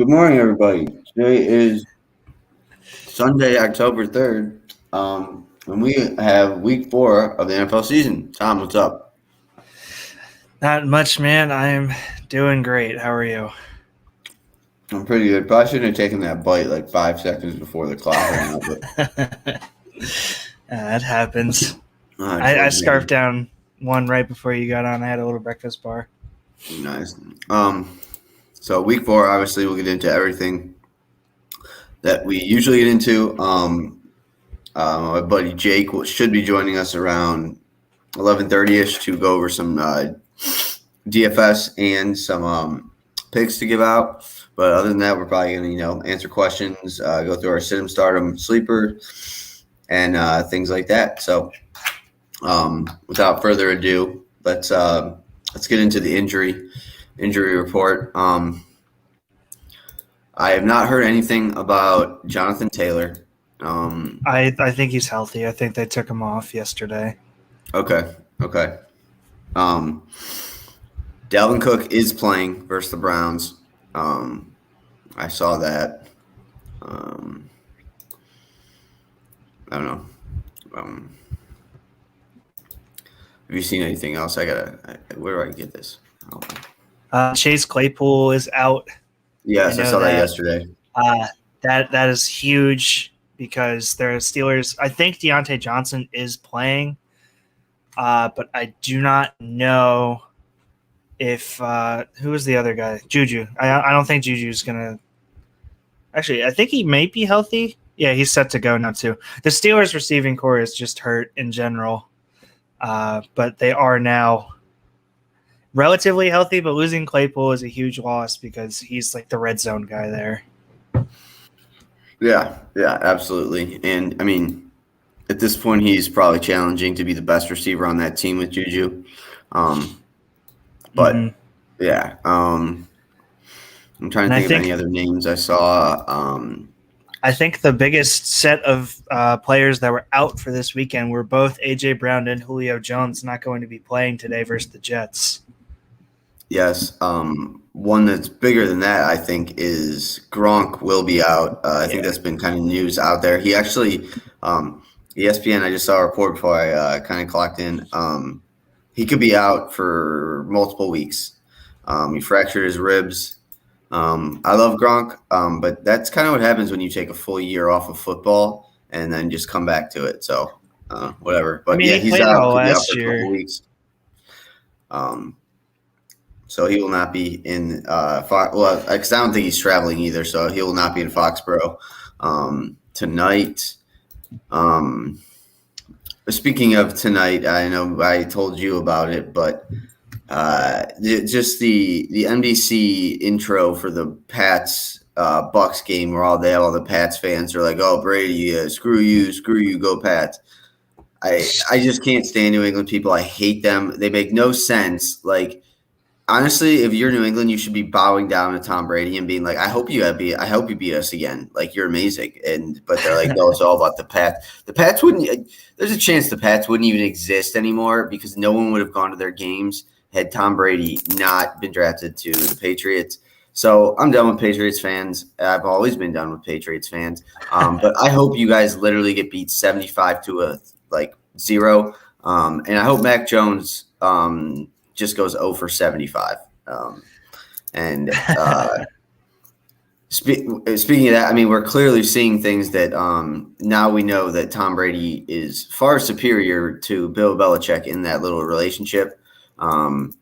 Good morning, everybody. Today is Sunday, October 3rd, and we have week 4 of the NFL season. Tom, what's up? Not much, man. I'm doing great. How are you? I'm pretty good. Probably shouldn't have taken that bite like 5 seconds before the clock ran out. But That happens. I towards the scarfed end. down one right before you got on. I had a little breakfast bar. Nice. So week 4, obviously, we'll get into everything that we usually get into. My buddy Jake should be joining us around 11:30ish to go over some DFS and some picks to give out. But other than that, we're probably going to answer questions, go through our sit-em, start-em, sleeper, and things like that. So without further ado, let's get into the injury report. I have not heard anything about Jonathan Taylor. I think he's healthy. I think they took him off yesterday. Okay. Dalvin Cook is playing versus the Browns. I saw that. I don't know. Have you seen anything else? Where do I get this? Chase Claypool is out. Yes, I saw that yesterday. That is huge because the Steelers. I think Deontay Johnson is playing, but I do not know if who is the other guy? Juju. I don't think Juju's gonna. Actually, I think he may be healthy. Yeah, he's set to go now too. The Steelers receiving core is just hurt in general, but they are now relatively healthy. But losing Claypool is a huge loss because he's like the red zone guy there. Yeah, absolutely. And I mean, at this point, he's probably challenging to be the best receiver on that team with Juju. But yeah, I'm trying to think of any other names I saw. I think the biggest set of players that were out for this weekend were both A.J. Brown and Julio Jones not going to be playing today versus the Jets. Yes. One that's bigger than that, I think, is Gronk will be out. I think that's been kind of news out there. He actually, ESPN, I just saw a report before I kind of clocked in. He could be out for multiple weeks. He fractured his ribs. I love Gronk, but that's kind of what happens when you take a full year off of football and then just come back to it. So whatever. But I mean, yeah, he he's played out. all Could be out last for a year. couple weeks. So he will not be in because I don't think he's traveling either. So he will not be in Foxborough tonight. Speaking of tonight, I know I told you about it, but just the MDC intro for the Pats Bucks game where all the Pats fans are like, "Oh, Brady, screw you, go Pats." I just can't stand New England people. I hate them. They make no sense. Like, honestly, if you're New England, you should be bowing down to Tom Brady and being like, I hope you beat us again. Like, you're amazing. But they're like, no, it's all about the Pats. The Pats wouldn't – there's a chance the Pats wouldn't even exist anymore because no one would have gone to their games had Tom Brady not been drafted to the Patriots. So I'm done with Patriots fans. I've always been done with Patriots fans. But I hope you guys literally get beat 75-0. And I hope Mac Jones just goes 0 for 75. Speaking of that, I mean, we're clearly seeing things that now we know that Tom Brady is far superior to Bill Belichick in that little relationship. And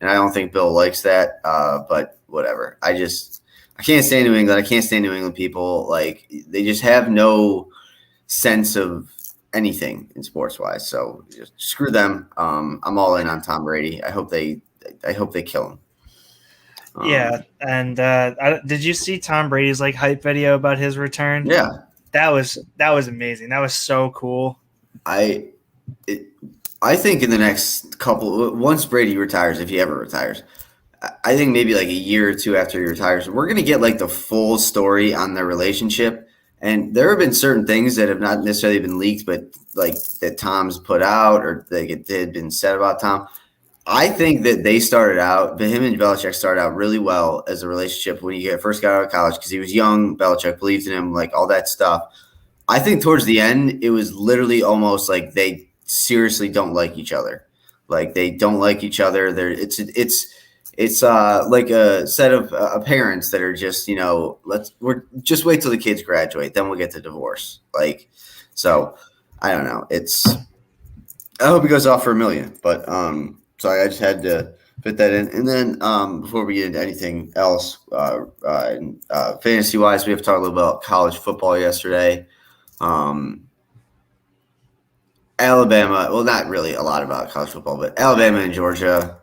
I don't think Bill likes that, but whatever. I can't stand New England. I can't stand New England people. Like, they just have no sense of anything in sports wise. So just screw them. I'm all in on Tom Brady. I hope they kill him. Yeah, and did you see Tom Brady's hype video about his return? Yeah, that was amazing. That was so cool. I think in the next once Brady retires, if he ever retires, I think maybe like a year or two after he retires, we're gonna get like the full story on their relationship. And there have been certain things that have not necessarily been leaked, but like that Tom's put out or that had been said about Tom. I think that him and Belichick started out really well as a relationship when he first got out of college because he was young. Belichick believed in him, like all that stuff. I think towards the end, it was literally almost like they seriously don't like each other. Like they don't like each other. It's like a set of parents that are just, we're just wait till the kids graduate, then we'll get the divorce. Like, so I don't know. I hope he goes off for $1 million, but sorry, I just had to fit that in. And then before we get into anything else, fantasy wise, we have talked a little about college football yesterday. Alabama, well, not really a lot about college football, but Alabama and Georgia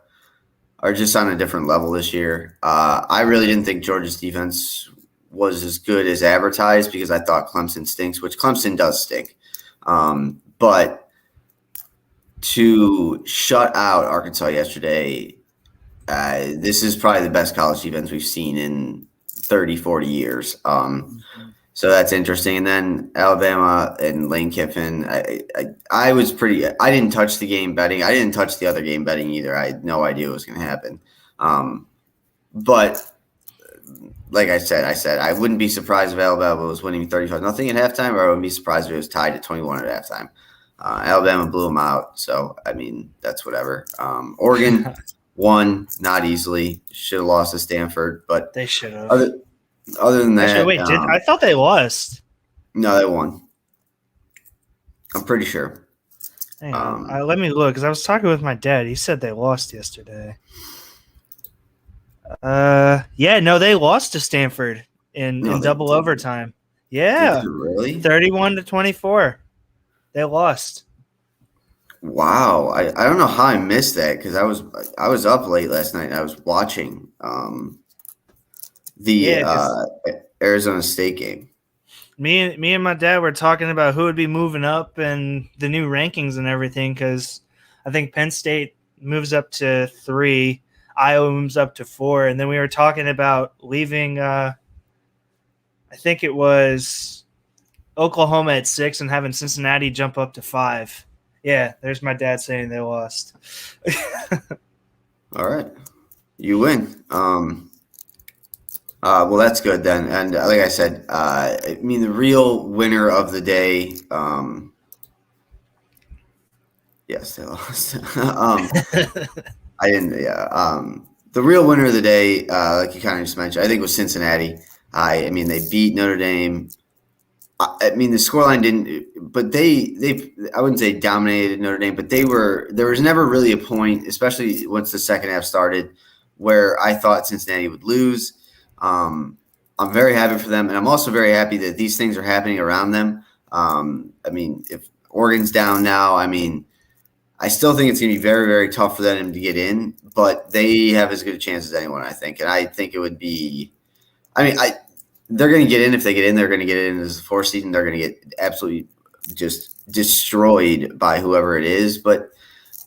are just on a different level this year. I really didn't think Georgia's defense was as good as advertised because I thought Clemson stinks, which Clemson does stink. But to shut out Arkansas yesterday, this is probably the best college defense we've seen in 30, 40 years. So that's interesting. And then Alabama and Lane Kiffin, I didn't touch the game betting. I didn't touch the other game betting either. I had no idea what was going to happen. But like I said, I wouldn't be surprised if Alabama was winning 35-0 at halftime, or I wouldn't be surprised if it was tied at 21 at halftime. Alabama blew them out. So, I mean, that's whatever. Oregon won, not easily. Should have lost to Stanford, but they should have. Other than that, actually, wait, I thought they lost. No, they won. I'm pretty sure. Hang on. Let me look because I was talking with my dad. He said they lost yesterday. They lost to Stanford in double overtime. Yeah, really? 31-24. They lost. Wow, I don't know how I missed that because I was up late last night and I was watching the Arizona State game. Me and my dad were talking about who would be moving up and the new rankings and everything because I think Penn State moves up to 3, Iowa moves up to 4, and then we were talking about leaving. I think it was Oklahoma at 6 and having Cincinnati jump up to 5. Yeah, there's my dad saying they lost. All right, you win. Well, that's good then. And like I said, I mean, the real winner of the day, yes, they lost. I didn't, yeah. The real winner of the day, like you kind of just mentioned, I think was Cincinnati. I mean, they beat Notre Dame. I mean, the scoreline didn't, but I wouldn't say dominated Notre Dame, but there was never really a point, especially once the second half started, where I thought Cincinnati would lose. I'm very happy for them, and I'm also very happy that these things are happening around them. I mean, if Oregon's down now, I mean, I still think it's going to be very, very tough for them to get in, but they have as good a chance as anyone, I think. And I think it would be – I mean, they're going to get in. If they get in, they're going to get in as the 4th seed, and they're going to get absolutely just destroyed by whoever it is. But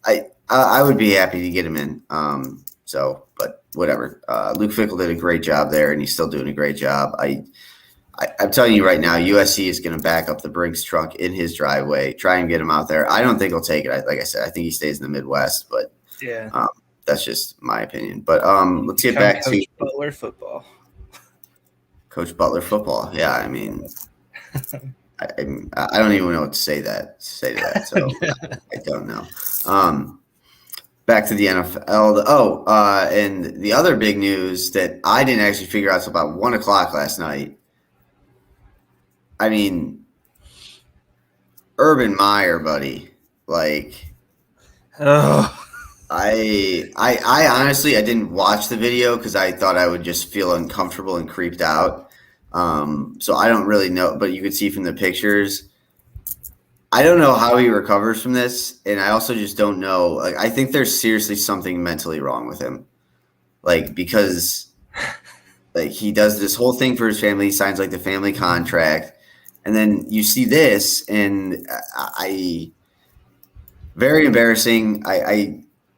I would be happy to get them in. But whatever. Luke Fickell did a great job there, and he's still doing a great job. I'm telling you right now, USC is going to back up the Brinks truck in his driveway, try and get him out there. I don't think he'll take it. Like I said, I think he stays in the Midwest, but yeah, that's just my opinion. But let's get back to Butler football. Coach Butler football. Yeah, I mean, I don't even know what to say to that. So I don't know. Back to the NFL. And the other big news that I didn't actually figure out until about 1:00 last night. I mean, Urban Meyer, buddy. Like, I honestly, I didn't watch the video because I thought I would just feel uncomfortable and creeped out. So I don't really know, but you could see from the pictures. I don't know how he recovers from this, and I also just don't know. Like, I think there's seriously something mentally wrong with him. Like, because like he does this whole thing for his family, he signs like the family contract, and then you see this, and very embarrassing.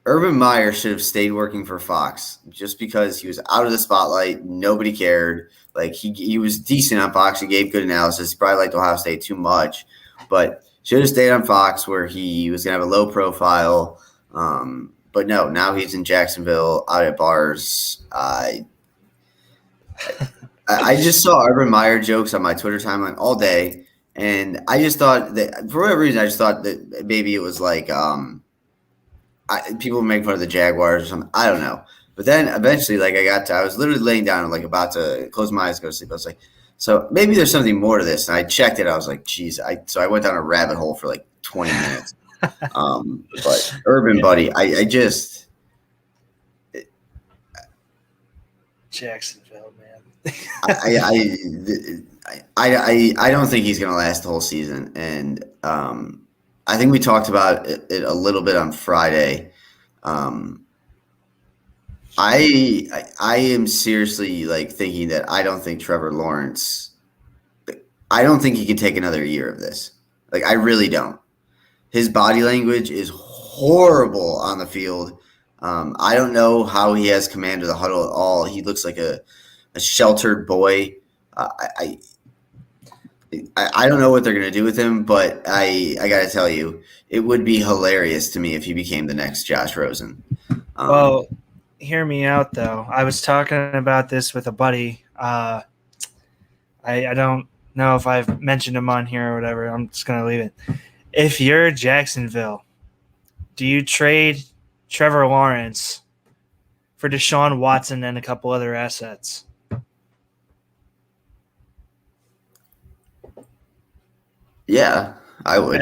Urban Meyer should have stayed working for Fox just because he was out of the spotlight. Nobody cared. Like he was decent on Fox. He gave good analysis. He probably liked Ohio State too much, but should have stayed on Fox where he was going to have a low profile. But but no, now he's in Jacksonville out at bars. I just saw Urban Meyer jokes on my Twitter timeline all day, and I just thought that for whatever reason, I just thought that maybe it was like people make fun of the Jaguars or something. I don't know. But then eventually, like I was literally laying down and like about to close my eyes, go to sleep. I was like, so maybe there's something more to this. And I checked it. I was like, geez. So I went down a rabbit hole for like 20 minutes. But Urban, buddy, I just Jacksonville, man. I don't think he's going to last the whole season. And I think we talked about it a little bit on Friday. I am seriously like thinking that I don't think Trevor Lawrence. I don't think he can take another year of this. Like I really don't. His body language is horrible on the field. I don't know how he has command of the huddle at all. He looks like a sheltered boy. I don't know what they're going to do with him, but I got to tell you, it would be hilarious to me if he became the next Josh Rosen. Well, hear me out, though. I was talking about this with a buddy. I don't know if I've mentioned him on here or whatever. I'm just going to leave it. If you're Jacksonville, do you trade Trevor Lawrence for Deshaun Watson and a couple other assets? Yeah, I would.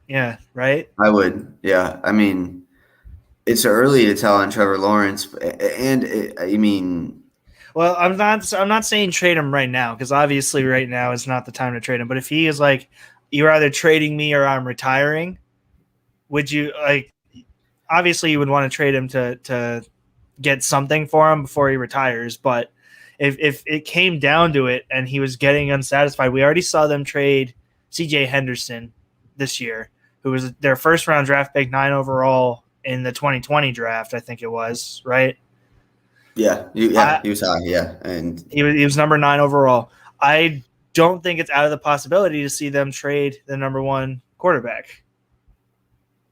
Yeah, right? I would. Yeah. I mean, it's early to tell on Trevor Lawrence. Well, I'm not saying trade him right now because obviously right now is not the time to trade him. But if he is like, you're either trading me or I'm retiring, would you like? Obviously, you would want to trade him to get something for him before he retires. But if it came down to it and he was getting unsatisfied, we already saw them trade C.J. Henderson this year, who was their first round draft pick, 9 overall in the 2020 draft, I think it was, right? Yeah, he was high, yeah. And he was number 9 overall. I don't think it's out of the possibility to see them trade the number 1 quarterback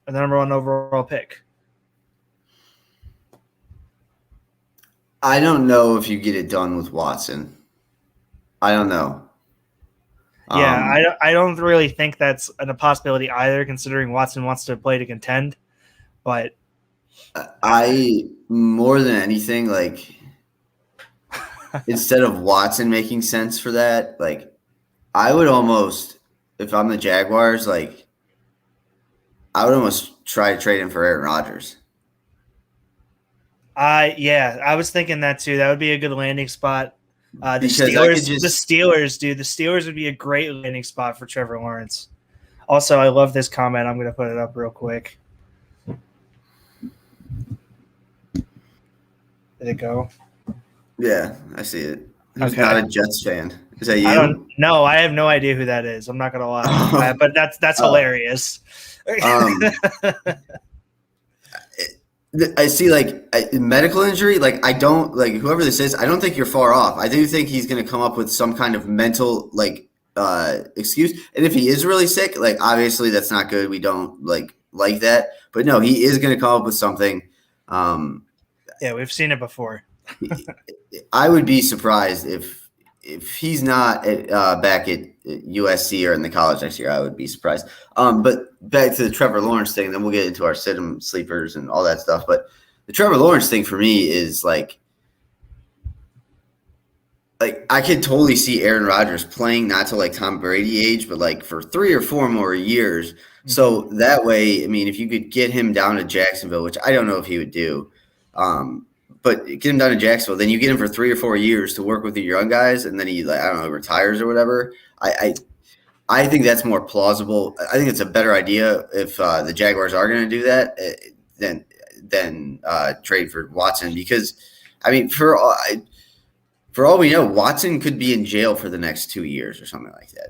or the number 1 overall pick. I don't know if you get it done with Watson. I don't know. Yeah, I don't really think that's a possibility either, considering Watson wants to play to contend. But I more than anything, like instead of Watson making sense for that, like I would almost, if I'm the Jaguars, like I would almost try to trade him for Aaron Rodgers. Yeah, I was thinking that too. That would be a good landing spot. The Steelers would be a great landing spot for Trevor Lawrence. Also, I love this comment. I'm going to put it up real quick. Did it go? Yeah, I see it. Who's Okay. not a Jets fan? Is that you? I have no idea who that is. I'm not going to lie. But that's hilarious. I see, like, medical injury. Like, I don't, like, whoever this is, I don't think you're far off. I do think he's going to come up with some kind of mental, like, excuse. And if he is really sick, like, obviously that's not good. We don't, like that. But, no, he is going to come up with something. Yeah, we've seen it before. I would be surprised if he's not back at USC or in the college next year. I would be surprised. But back to the Trevor Lawrence thing, then we'll get into our sit-em sleepers and all that stuff. But the Trevor Lawrence thing for me is like I could totally see Aaron Rodgers playing not to like Tom Brady age, but like for 3 or 4 more years. Mm-hmm. So that way, I mean, if you could get him down to Jacksonville, which I don't know if he would do, but get him down to Jacksonville, then you get him for 3 or 4 years to work with the young guys, and then he, like, I don't know, retires or whatever. I think that's more plausible. I think it's a better idea if the Jaguars are going to do that than trade for Watson, because, I mean, for all we know, Watson could be in jail for the next 2 years or something like that.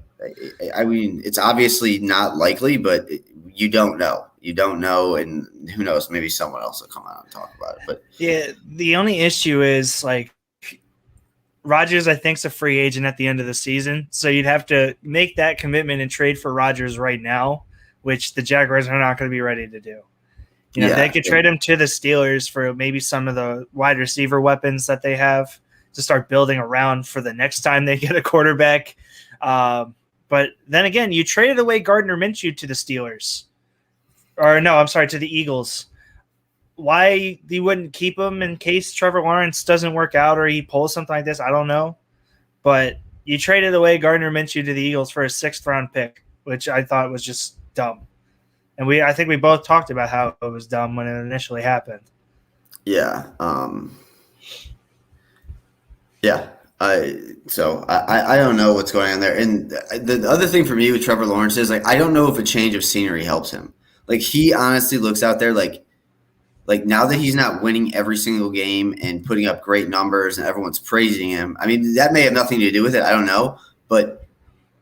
I mean, it's obviously not likely, but you don't know. You don't know, and who knows? Maybe someone else will come out and talk about it. But yeah, the only issue is like Rodgers, I think, is a free agent at the end of the season, so you'd have to make that commitment and trade for Rodgers right now, which the Jaguars are not going to be ready to do. They could trade him to the Steelers for maybe some of the wide receiver weapons that they have to start building around for the next time they get a quarterback. But then again, you traded away Gardner Minshew to the Steelers. Or no, I'm sorry, to the Eagles. Why you wouldn't keep him in case Trevor Lawrence doesn't work out or he pulls something like this, I don't know. But you traded away Gardner Minshew to the Eagles for a 6th-round pick, which I thought was just dumb. And I think we both talked about how it was dumb when it initially happened. Yeah. Yeah. I don't know what's going on there. And the other thing for me with Trevor Lawrence is, I don't know if a change of scenery helps him. He honestly looks out there like now that he's not winning every single game and putting up great numbers and everyone's praising him. I mean, that may have nothing to do with it. I don't know. But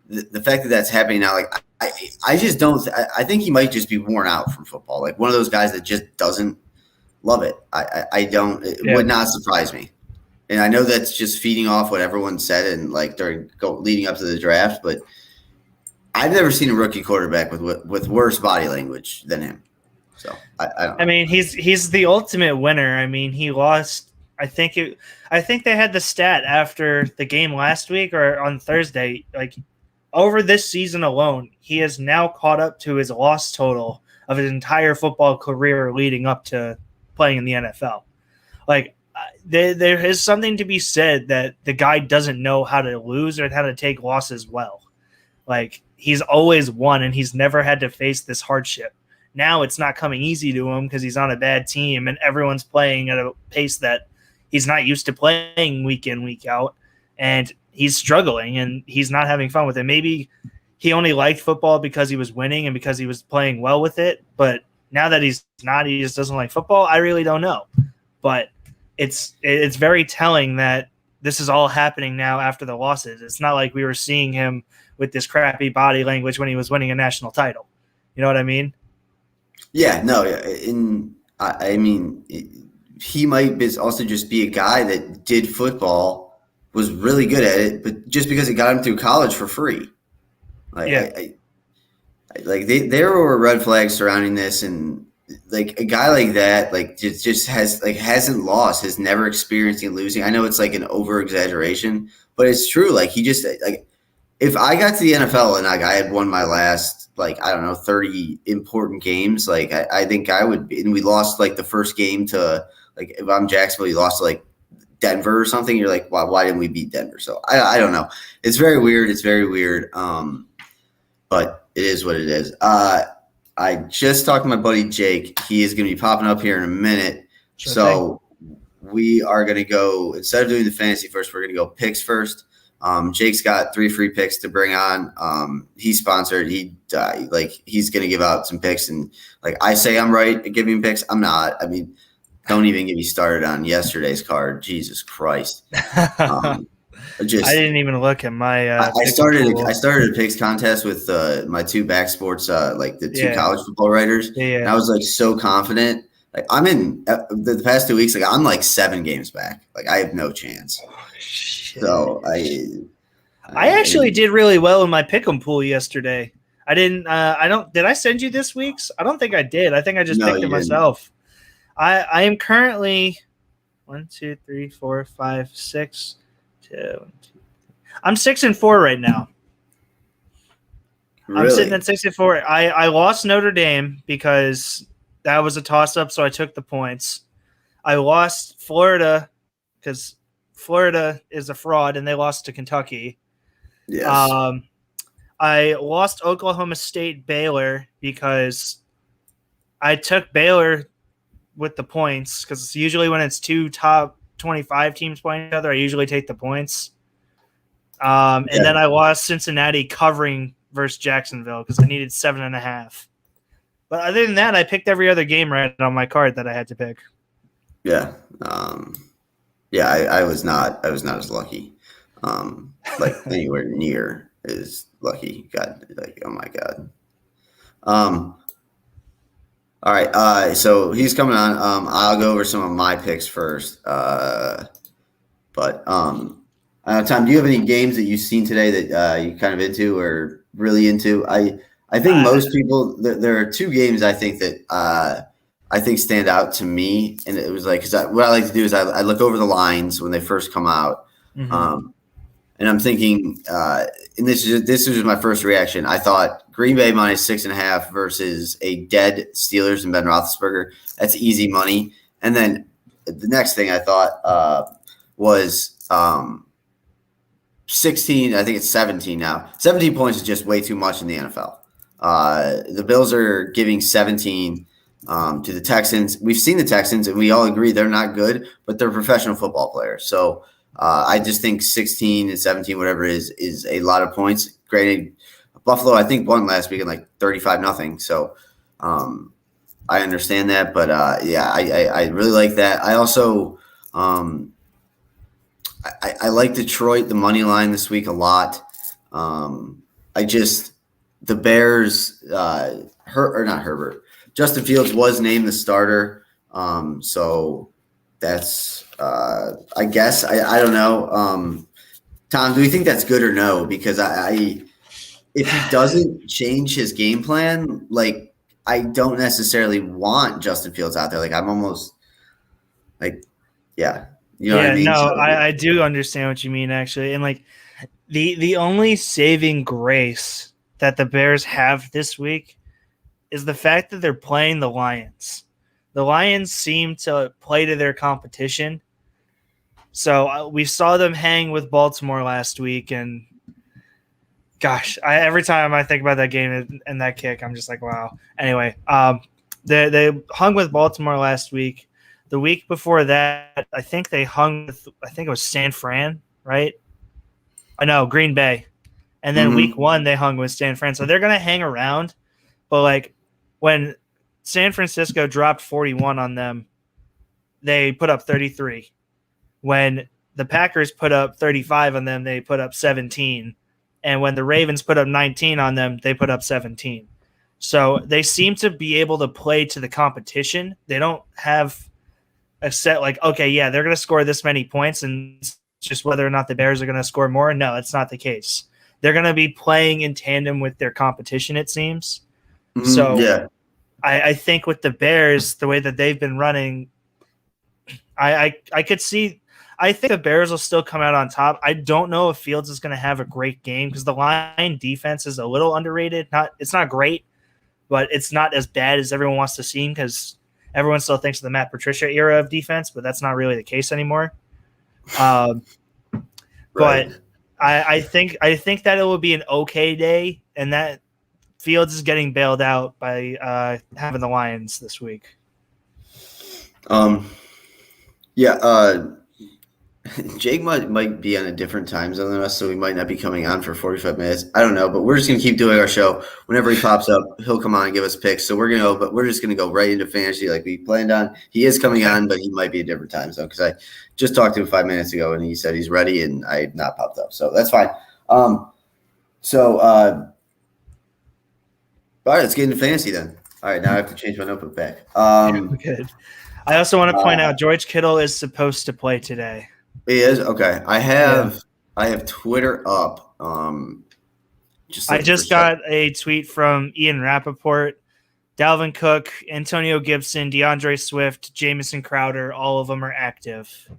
the fact that that's happening now, I just don't – I think he might just be worn out from football. One of those guys that just doesn't love it. I don't – it would not surprise me. And I know that's just feeding off what everyone said and leading up to the draft, but I've never seen a rookie quarterback with worse body language than him. So I don't know. I mean, he's the ultimate winner. I mean, he lost. I think they had the stat after the game last week or on Thursday. Over this season alone, he has now caught up to his loss total of his entire football career leading up to playing in the NFL. There is something to be said that the guy doesn't know how to lose or how to take losses well. He's always won, and he's never had to face this hardship. Now it's not coming easy to him because he's on a bad team, and everyone's playing at a pace that he's not used to playing week in, week out, and he's struggling, and he's not having fun with it. Maybe he only liked football because he was winning and because he was playing well with it, but now that he's not, he just doesn't like football. I really don't know. But it's very telling that this is all happening now after the losses. It's not like we were seeing him with this crappy body language when he was winning a national title. You know what I mean? Yeah, no. I mean, he might also just be a guy that did football, was really good at it, but just because it got him through college for free. There were red flags surrounding this, and a guy like that, just hasn't lost, has never experienced losing. I know it's an over exaggeration, but it's true. He just if I got to the NFL and I had won my last 30 important games, I think I would be, and we lost the first game to if I'm Jacksonville, you lost to Denver or something. You're why didn't we beat Denver? So I don't know. It's very weird. But it is what it is. I just talked to my buddy Jake. He is going to be popping up here in a minute. Sure thing. We are going to go, instead of doing the fantasy first, we're going to go picks first. Jake's got 3 free picks to bring on. He's sponsored. He's going to give out some picks. And I say I'm right at giving picks. I'm not. I mean, don't even get me started on yesterday's card. Jesus Christ. I didn't even look at my. I started a picks contest with my 2 back sports, the 2 college football writers. Yeah. And I was so confident. I'm in the past 2 weeks. I'm 7 games back. I have no chance. Oh, shit. So I actually did really well in my pick'em pool yesterday. I didn't. Did I send you this week's? I don't think I did. I think I just picked it myself. I am currently 1, 2, 3, 4, 5, 6. 2, 2. I'm 6-4 right now. Really? I'm sitting at 6-4. I lost Notre Dame because that was a toss-up, so I took the points. I lost Florida because Florida is a fraud, and they lost to Kentucky. Yes. I lost Oklahoma State Baylor because I took Baylor with the points because usually when it's 2 top 25 teams playing each other, I usually take the points. And then I lost Cincinnati covering versus Jacksonville because I needed 7.5. But other than that, I picked every other game right on my card that I had to pick. Yeah. I was not as lucky. Anywhere near as lucky. God, oh my God. All right. So he's coming on. I'll go over some of my picks first. Tom, do you have any games that you've seen today that you kind of into or really into? I think most people, there are 2 games I think that I I think stand out to me. And it was like, what I like to do is I look over the lines when they first come out. Mm-hmm. And I'm thinking, and this was my first reaction. I thought Green Bay minus 6.5 versus a dead Steelers and Ben Roethlisberger. That's easy money. And then the next thing I thought was 16. I think it's 17 now. 17 points is just way too much in the NFL. The Bills are giving 17 to the Texans. We've seen the Texans, and we all agree they're not good, but they're professional football players. So I just think 16 and 17, whatever it is a lot of points. Granted, Buffalo, I think, won last week in like 35-0. So I understand that. But, I really like that. I also I like Detroit, the money line this week a lot. The Bears, Justin Fields was named the starter. So that's I guess I don't know. Tom, do you think that's good or no? Because if he doesn't change his game plan, like I don't necessarily want Justin Fields out there. Like I'm almost like, yeah, you know what I mean? No, I do understand what you mean actually, and like the only saving grace that the Bears have this week is the fact that they're playing the Lions. The Lions seem to play to their competition. So we saw them hang with Baltimore last week, and gosh, every time I think about that game and that kick, I'm just like, wow. Anyway, they hung with Baltimore last week. The week before that, I think they hung with, I think it was San Fran, right? I know, Green Bay. And then week 1, they hung with San Fran. So they're going to hang around. But like when San Francisco dropped 41 on them, they put up 33. When the Packers put up 35 on them, they put up 17. And when the Ravens put up 19 on them, they put up 17. So they seem to be able to play to the competition. They don't have a set like, okay, yeah, they're going to score this many points, and it's just whether or not the Bears are going to score more. No, that's not the case. They're going to be playing in tandem with their competition, it seems. So yeah. I think with the Bears, the way that they've been running, I could see – I think the Bears will still come out on top. I don't know if Fields is going to have a great game because the line defense is a little underrated. It's not great, but it's not as bad as everyone wants to seem because everyone still thinks of the Matt Patricia era of defense, but that's not really the case anymore. Right. But I think that it will be an okay day, and that Fields is getting bailed out by having the Lions this week. Jake might be on a different time zone than us, so we might not be coming on for 45 minutes. I don't know, but we're just going to keep doing our show. Whenever he pops up, he'll come on and give us picks. So we're just going to go right into fantasy like we planned on. He is coming on, but he might be a different time zone because I just talked to him 5 minutes ago, and he said he's ready, and I have not popped up. So that's fine. All right, let's get into fantasy then. All right, now I have to change my notebook back. Good. I also want to point out George Kittle is supposed to play today. He is? Okay. I have Twitter up. I just got a tweet from Ian Rappaport. Dalvin Cook, Antonio Gibson, DeAndre Swift, Jamison Crowder, all of them are active.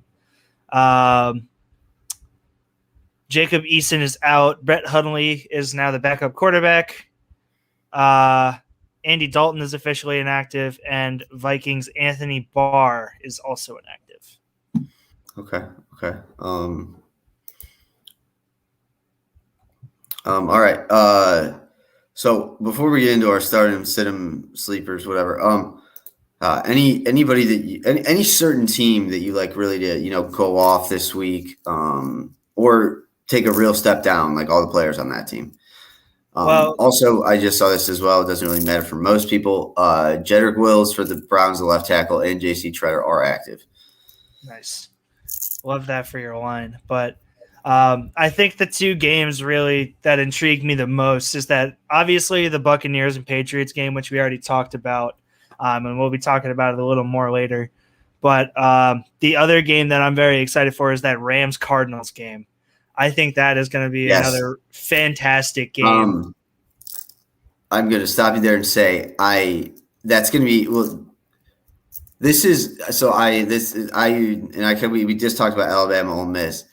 Jacob Eason is out. Brett Hundley is now the backup quarterback. Andy Dalton is officially inactive, and Vikings Anthony Barr is also inactive. Okay. All right. So before we get into our stardom, sit-em, sleepers, whatever, any certain team that you like really to, go off this week, or take a real step down, like all the players on that team. Also, I just saw this as well. It doesn't really matter for most people. Jedrick Wills for the Browns, the left tackle, and J.C. Treader are active. Nice. Love that for your line. But I think the two games really that intrigued me the most is that obviously the Buccaneers and Patriots game, which we already talked about, and we'll be talking about it a little more later. But the other game that I'm very excited for is that Rams-Cardinals game. I think that is going to be another fantastic game. I'm going to stop you there and say that's going to be This is so I this is I and I can we just talked about Alabama Ole Miss.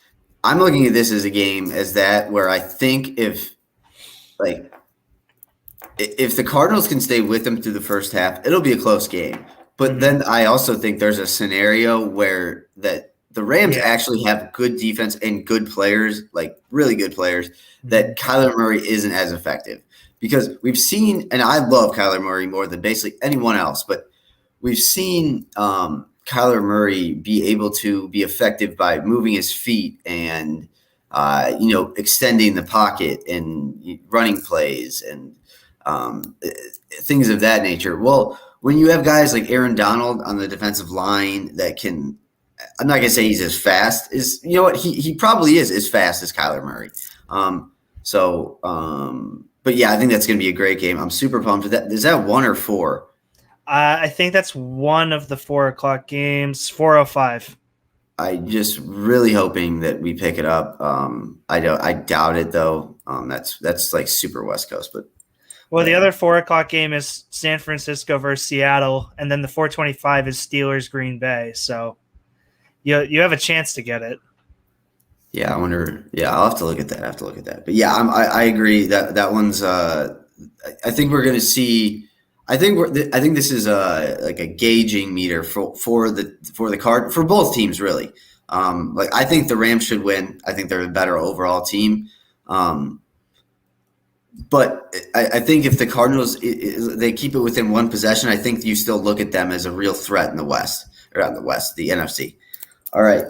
I'm looking at this as a game as that where I think like if the Cardinals can stay with them through the first half, it'll be a close game. But then I also think there's a scenario where that the Rams actually have good defense and good players, like really good players, that Kyler Murray isn't as effective. Because we've seen, and I love Kyler Murray more than basically anyone else, but we've seen Kyler Murray be able to be effective by moving his feet and extending the pocket and running plays and things of that nature. Well, when you have guys like Aaron Donald on the defensive line that can, I'm not gonna say he's as fast as he probably is as fast as Kyler Murray. But yeah, I think that's gonna be a great game. I'm super pumped. Is that 1 or 4? I think that's one of the 4:00 games. 4:05. I just really hoping that we pick it up. I doubt it though. That's like super West Coast, but. Well, the other 4:00 game is San Francisco versus Seattle, and then the 4:25 is Steelers Green Bay. So you have a chance to get it. Yeah, I wonder. Yeah, I'll have to look at that. But yeah, I agree that one's. I think we're going to see. I think this is like a gauging meter for the card for both teams really. I think the Rams should win. I think they're a better overall team. But I think if the Cardinals they keep it within one possession, I think you still look at them as a real threat in the West or not in the West, the NFC. All right.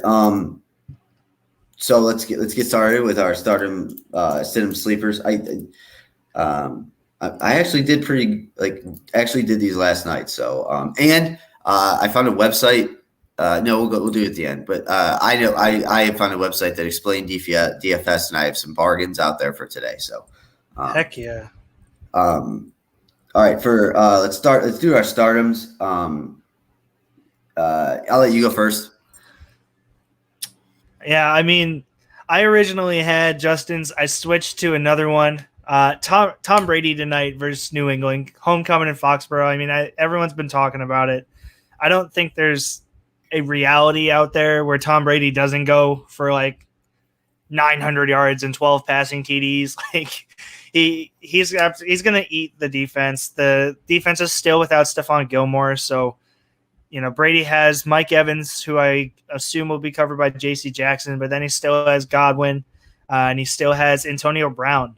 So let's get started with our stardom sit-em sleepers. I actually did actually did these last night. So I found a website. No, we'll do it at the end. But I found a website that explained DFS, and I have some bargains out there for today. So. Heck yeah. All right, let's do our stardoms. I'll let you go first. Yeah, I mean, I originally had Justin's. I switched to another one. Tom Brady tonight versus New England, homecoming in Foxborough. I mean, everyone's been talking about it. I don't think there's a reality out there where Tom Brady doesn't go for like 900 yards and 12 passing TDs. Like he's going to eat the defense. The defense is still without Stephon Gilmore. So, Brady has Mike Evans, who I assume will be covered by JC Jackson, but then he still has Godwin and he still has Antonio Brown.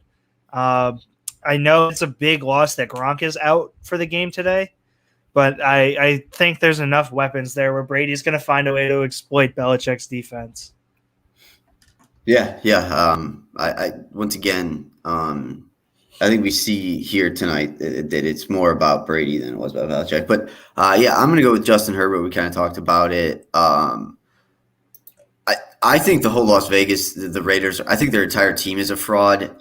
I know it's a big loss that Gronk is out for the game today, but I think there's enough weapons there where Brady's going to find a way to exploit Belichick's defense. Yeah. I once again, I think we see here tonight that it's more about Brady than it was about Belichick. But I'm going to go with Justin Herbert. We kind of talked about it. I think the whole Las Vegas, the Raiders, I think their entire team is a fraud.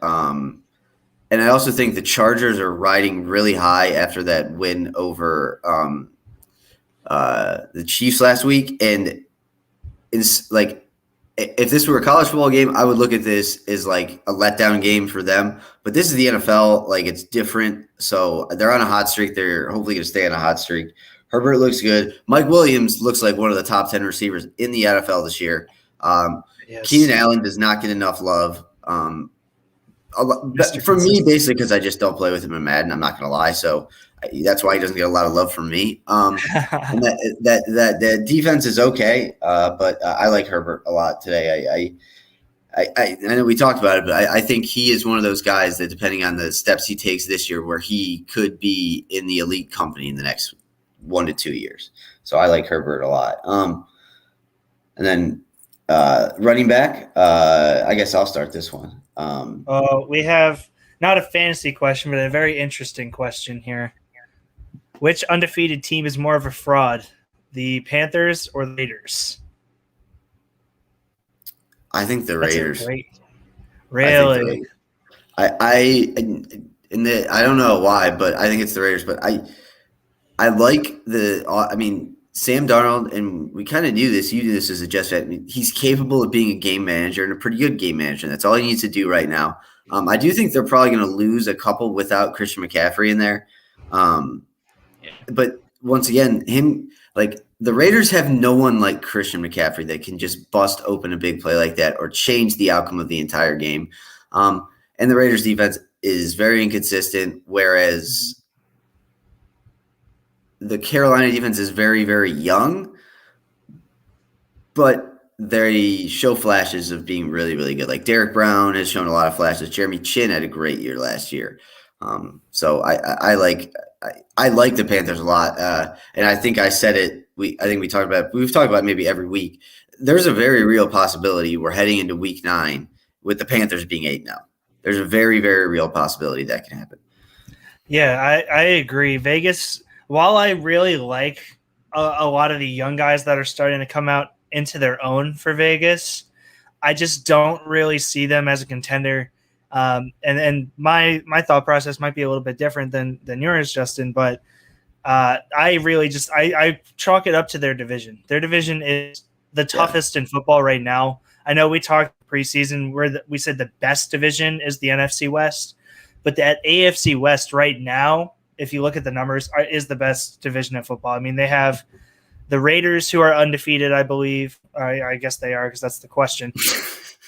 And I also think the Chargers are riding really high after that win over the Chiefs last week. And it's like, if this were a college football game, I would look at this as like a letdown game for them. But this is the NFL. Like, it's different. So they're on a hot streak. They're hopefully going to stay on a hot streak. Herbert looks good. Mike Williams looks like one of the top 10 receivers in the NFL this year. Yes. Keenan Allen does not get enough love. For me, basically, because I just don't play with him in Madden. I'm not going to lie. So that's why he doesn't get a lot of love from me. And that defense is okay, but I like Herbert a lot today. I know we talked about it, but I think he is one of those guys that, depending on the steps he takes this year, where he could be in the elite company in the next 1 to 2 years. So I like Herbert a lot. And then running back, I guess I'll start this one. We have not a fantasy question, but a very interesting question here. Which undefeated team is more of a fraud, the Panthers or the Raiders? I think the Raiders. Really? I don't know why, but I think it's the Raiders. But I like Sam Darnold, and we kind of knew this. You knew this as a Jets fan. He's capable of being a game manager and a pretty good game manager. That's all he needs to do right now. I do think they're probably going to lose a couple without Christian McCaffrey in there. But once again, the Raiders have no one like Christian McCaffrey that can just bust open a big play like that or change the outcome of the entire game. And the Raiders defense is very inconsistent, whereas the Carolina defense is very, very young, but they show flashes of being really, really good. Like Derek Brown has shown a lot of flashes. Jeremy Chin had a great year last year. So I like the Panthers a lot. And I think I said it. We've talked about it maybe every week. There's a very real possibility we're heading into week 9 with the Panthers being 8-0. There's a very, very real possibility that can happen. Yeah, I agree. Vegas, while I really like a lot of the young guys that are starting to come out into their own for Vegas, I just don't really see them as a contender. And my thought process might be a little bit different than yours, Justin, but I really just I chalk it up to their division. Their division is the toughest in football right now. I know we talked preseason where we said the best division is the NFC West, but that AFC West right now, if you look at the numbers, is the best division in football. I mean, they have the Raiders, who are undefeated, I believe. I guess they are, because that's the question.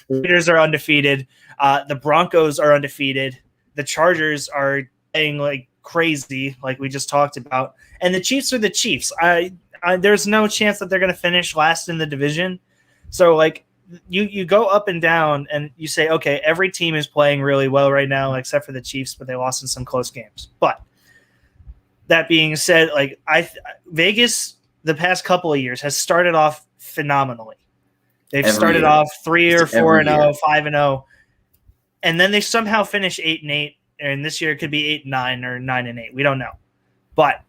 The Raiders are undefeated. The Broncos are undefeated. The Chargers are playing like crazy, like we just talked about. And the Chiefs are the Chiefs. There's no chance that they're going to finish last in the division. So, like, you go up and down, and you say, okay, every team is playing really well right now, except for the Chiefs, but they lost in some close games. But that being said, like Vegas, the past couple of years has started off phenomenally. They've started off 3 or 4-0, 5-0, and then they somehow finish 8-8. And this year it could be 8-9 or 9-8. We don't know, but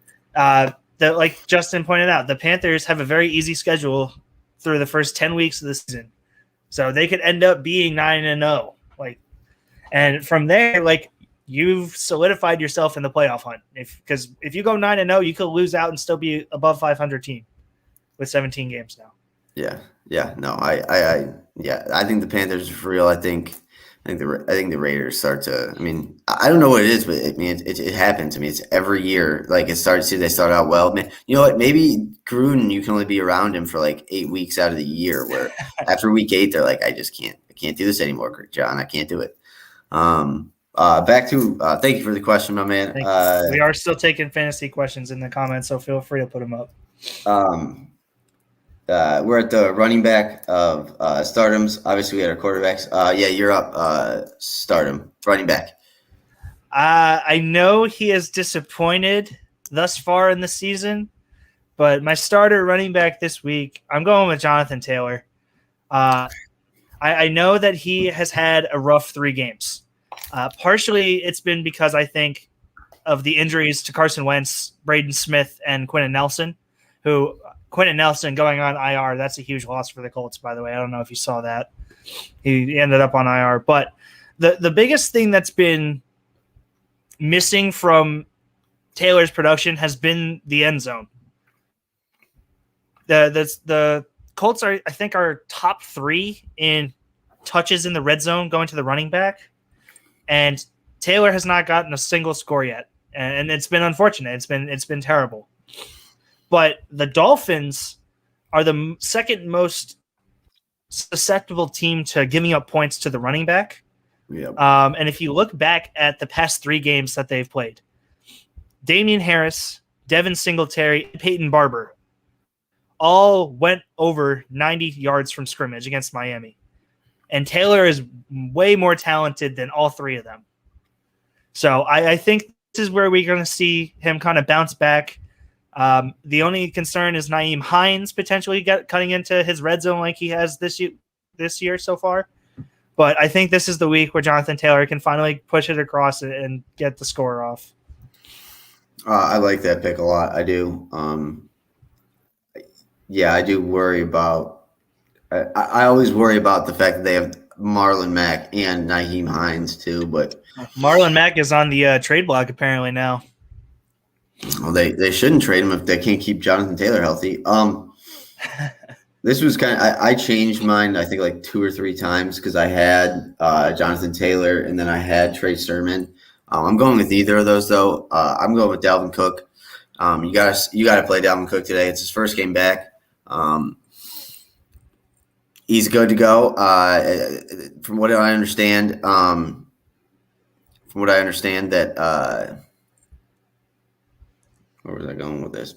like Justin pointed out, the Panthers have a very easy schedule through the first 10 weeks of the season, so they could end up being 9-0. Like, and from there, like, you've solidified yourself in the playoff hunt. Because if you go 9-0, you could lose out and still be above 500 team with 17 games now. Yeah. No, I think the Panthers are for real. I think the Raiders start to. I mean, I don't know what it is, but it happens. I mean, it's every year. Like they start out well. Man, you know what? Maybe Gruden, you can only be around him for like 8 weeks out of the year. Where after week 8, they're like, I can't do this anymore, John. I can't do it. Back to thank you for the question, my man. We are still taking fantasy questions in the comments, so feel free to put them up. We're at the running back of stardoms. Obviously, we had our quarterbacks. You're up. Stardom running back. I know he is disappointed thus far in the season, but my starter running back this week, I'm going with Jonathan Taylor. I know that he has had a rough 3 games. Partially, it's been because I think of the injuries to Carson Wentz, Braden Smith, and Quentin Nelson, Quentin Nelson going on IR. That's a huge loss for the Colts, by the way. I don't know if you saw that. He ended up on IR. But the biggest thing that's been missing from Taylor's production has been the end zone. The Colts are top 3 in touches in the red zone going to the running back. And Taylor has not gotten a single score yet. And it's been unfortunate. It's been terrible. But the Dolphins are the second most susceptible team to giving up points to the running back. Yep. And if you look back at the past 3 games that they've played, Damian Harris, Devin Singletary, and Peyton Barber all went over 90 yards from scrimmage against Miami. And Taylor is way more talented than all 3 of them. So I think this is where we're going to see him kind of bounce back. The only concern is Nyheim Hines potentially cutting into his red zone like he has this year so far. But I think this is the week where Jonathan Taylor can finally push it across and get the score off. I like that pick a lot. I do. I do worry about I always worry about the fact that they have Marlon Mack and Nyheim Hines too. But Marlon Mack is on the trade block apparently now. Well, they shouldn't trade him if they can't keep Jonathan Taylor healthy. This was kind of I changed mine I think like 2 or 3 times because I had Jonathan Taylor and then I had Trey Sermon. I'm going with neither of those though. I'm going with Dalvin Cook. You gotta play Dalvin Cook today. It's his first game back. He's good to go. From what I understand, that where was I going with this?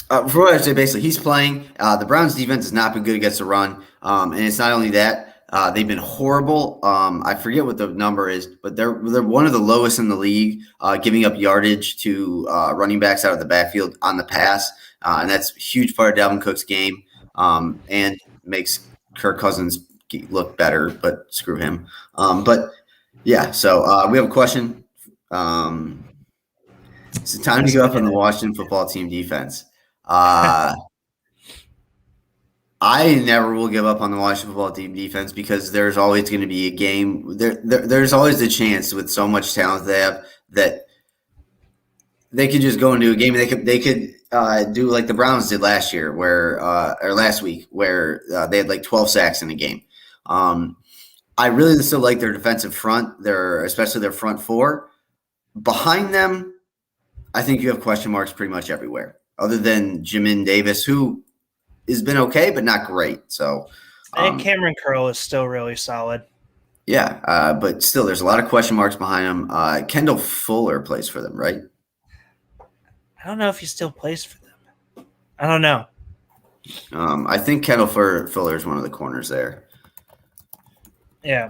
For what I say, basically, he's playing. The Browns' defense has not been good against the run, and it's not only that they've been horrible. I forget what the number is, but they're one of the lowest in the league, giving up yardage to running backs out of the backfield on the pass, and that's a huge part of Dalvin Cook's game, and makes Kirk Cousins look better, but screw him. But yeah, so we have a question. It's time to go up on the Washington football team defense. I never will give up on the Washington football team defense because there's always going to be a game. There's always the chance with so much talent they have that they could just go into a game. They could do like the Browns did last year, or last week, where they had like 12 sacks in a game. I really still like their defensive front, especially their front four. Behind them, I think you have question marks pretty much everywhere, other than Jamin Davis, who has been okay, but not great. So, and Cameron Curl is still really solid. Yeah, but still, there's a lot of question marks behind him. Kendall Fuller plays for them, right? I don't know if he still plays for them. I don't know. I think Kendall Fuller is one of the corners there. Yeah.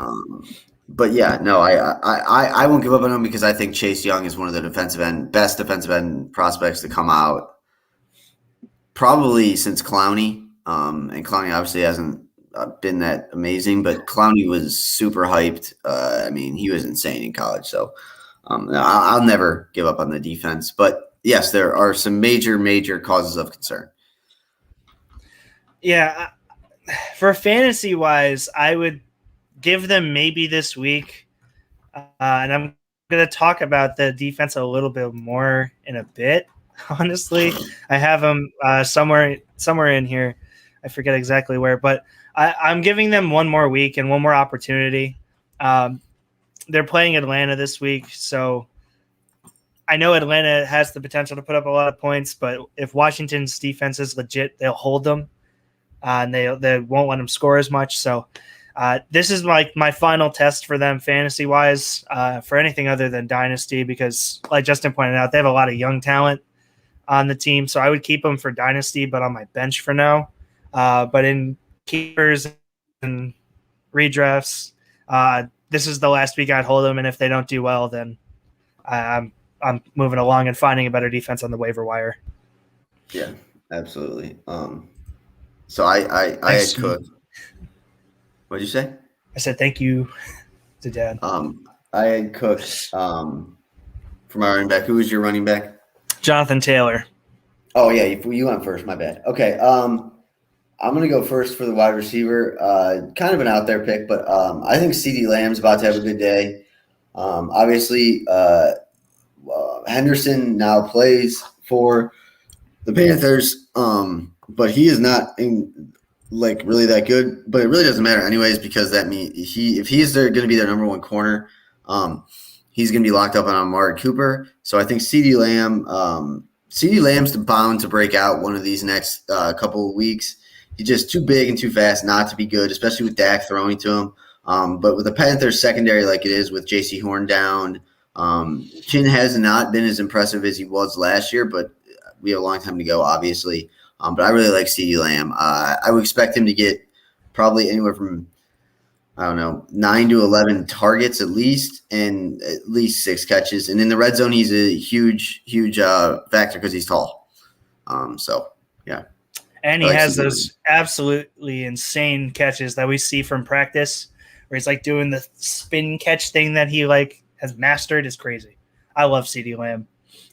But yeah, no, I won't give up on him because I think Chase Young is one of the best defensive end prospects to come out probably since Clowney. And Clowney obviously hasn't been that amazing, but Clowney was super hyped. I mean, he was insane in college. So I'll never give up on the defense. But yes, there are some major causes of concern. Yeah, for fantasy wise, I would give them maybe this week, and I'm going to talk about the defense a little bit more in a bit. Honestly, I have them somewhere in here. I forget exactly where, but I'm giving them one more week and one more opportunity. They're playing Atlanta this week, so I know Atlanta has the potential to put up a lot of points, but if Washington's defense is legit, they'll hold them, and they won't let them score as much. So this is like my final test for them fantasy-wise for anything other than Dynasty because, like Justin pointed out, they have a lot of young talent on the team, so I would keep them for Dynasty, but on my bench for now. But in keepers and redrafts, this is the last week I'd hold them, and if they don't do well, then I'm moving along and finding a better defense on the waiver wire. Yeah, absolutely. So I had Cook. What did you say? I said thank you to Dad. I had Cook from our running back. Who was your running back? Jonathan Taylor. Oh yeah, you went first. My bad. Okay. I'm going to go first for the wide receiver. Kind of an out there pick, but I think CeeDee Lamb's about to have a good day. Obviously, Henderson now plays for the Panthers, but he is not really that good. But it really doesn't matter anyways because that means if he's going to be their number one corner, he's going to be locked up on Amari Cooper. So I think CeeDee Lamb's bound to break out one of these next couple of weeks. He's just too big and too fast not to be good, especially with Dak throwing to him. But with the Panthers secondary like it is with J.C. Horn down, Chin has not been as impressive as he was last year, but we have a long time to go, obviously. But I really like CeeDee Lamb. I would expect him to get probably anywhere from, 9 to 11 targets at least, and at least 6 catches. And in the red zone, he's a huge factor because he's tall. So, yeah. And he has those absolutely insane catches that we see from practice where he's like doing the spin catch thing that he like has mastered is crazy. I love CeeDee Lamb.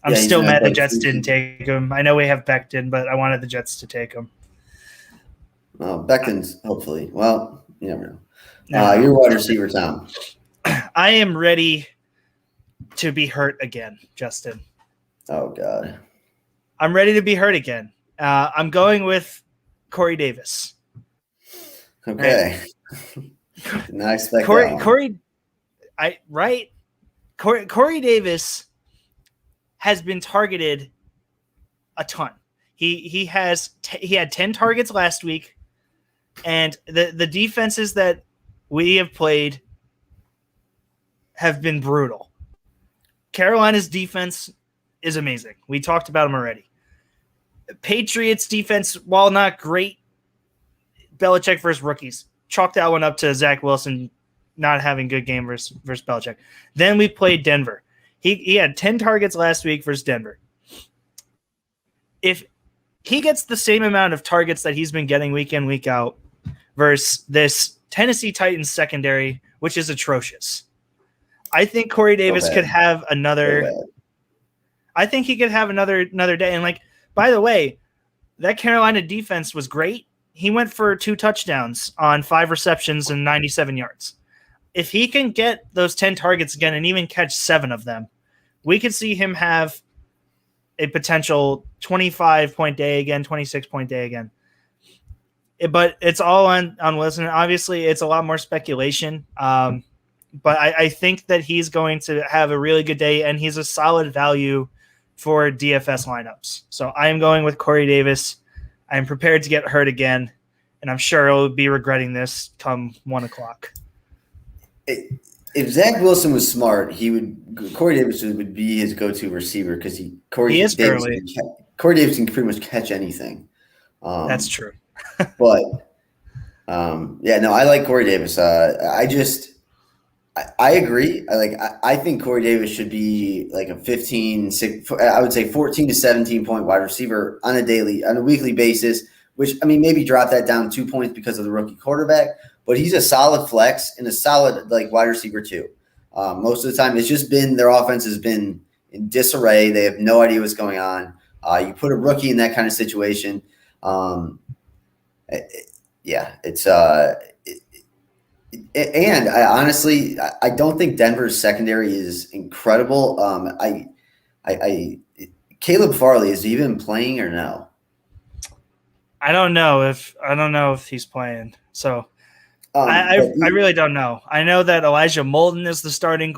I'm still mad the Jets didn't take him. I know we have Becton, but I wanted the Jets to take him. Well, Becton's hopefully. Well, you never know. Your wide receiver, Tom. I am ready to be hurt again, Justin. Oh, God. I'm ready to be hurt again. I'm going with Corey Davis. Okay. Did not expect Corey Davis has been targeted a ton. He had 10 targets last week, and the defenses that we have played have been brutal. Carolina's defense is amazing. We talked about them already. Patriots defense, while not great, Belichick versus rookies. Chalk that one up to Zach Wilson not having good game versus Belichick. Then we played Denver. He had 10 targets last week versus Denver. If he gets the same amount of targets that he's been getting week in, week out versus this Tennessee Titans secondary, which is atrocious, I think Corey Davis could have another. I think he could have another day. And like, by the way, that Carolina defense was great. He went for 2 touchdowns on 5 receptions and 97 yards. If he can get those 10 targets again and even catch 7 of them, we could see him have a potential 25-point day again, 26-point day again. But it's all on Wilson. Obviously, it's a lot more speculation. But I think that he's going to have a really good day, and he's a solid value for DFS lineups. So I am going with Corey Davis. I'm prepared to get hurt again, and I'm sure I'll be regretting this come 1 o'clock. If Zach Wilson was smart, Corey Davis would be his go-to receiver because Corey Davis can pretty much catch anything. That's true. But I like Corey Davis. I agree. I think Corey Davis should be like a 14 to 17 point wide receiver on a weekly basis, which, I mean, maybe drop that down 2 points because of the rookie quarterback, but he's a solid flex and a solid like wide receiver too. Most of the time it's just been their offense has been in disarray. They have no idea what's going on. You put a rookie in that kind of situation. And I honestly, I don't think Denver's secondary is incredible. Caleb Farley, is he even playing or no? I don't know if he's playing. So I really don't know. I know that Elijah Molden is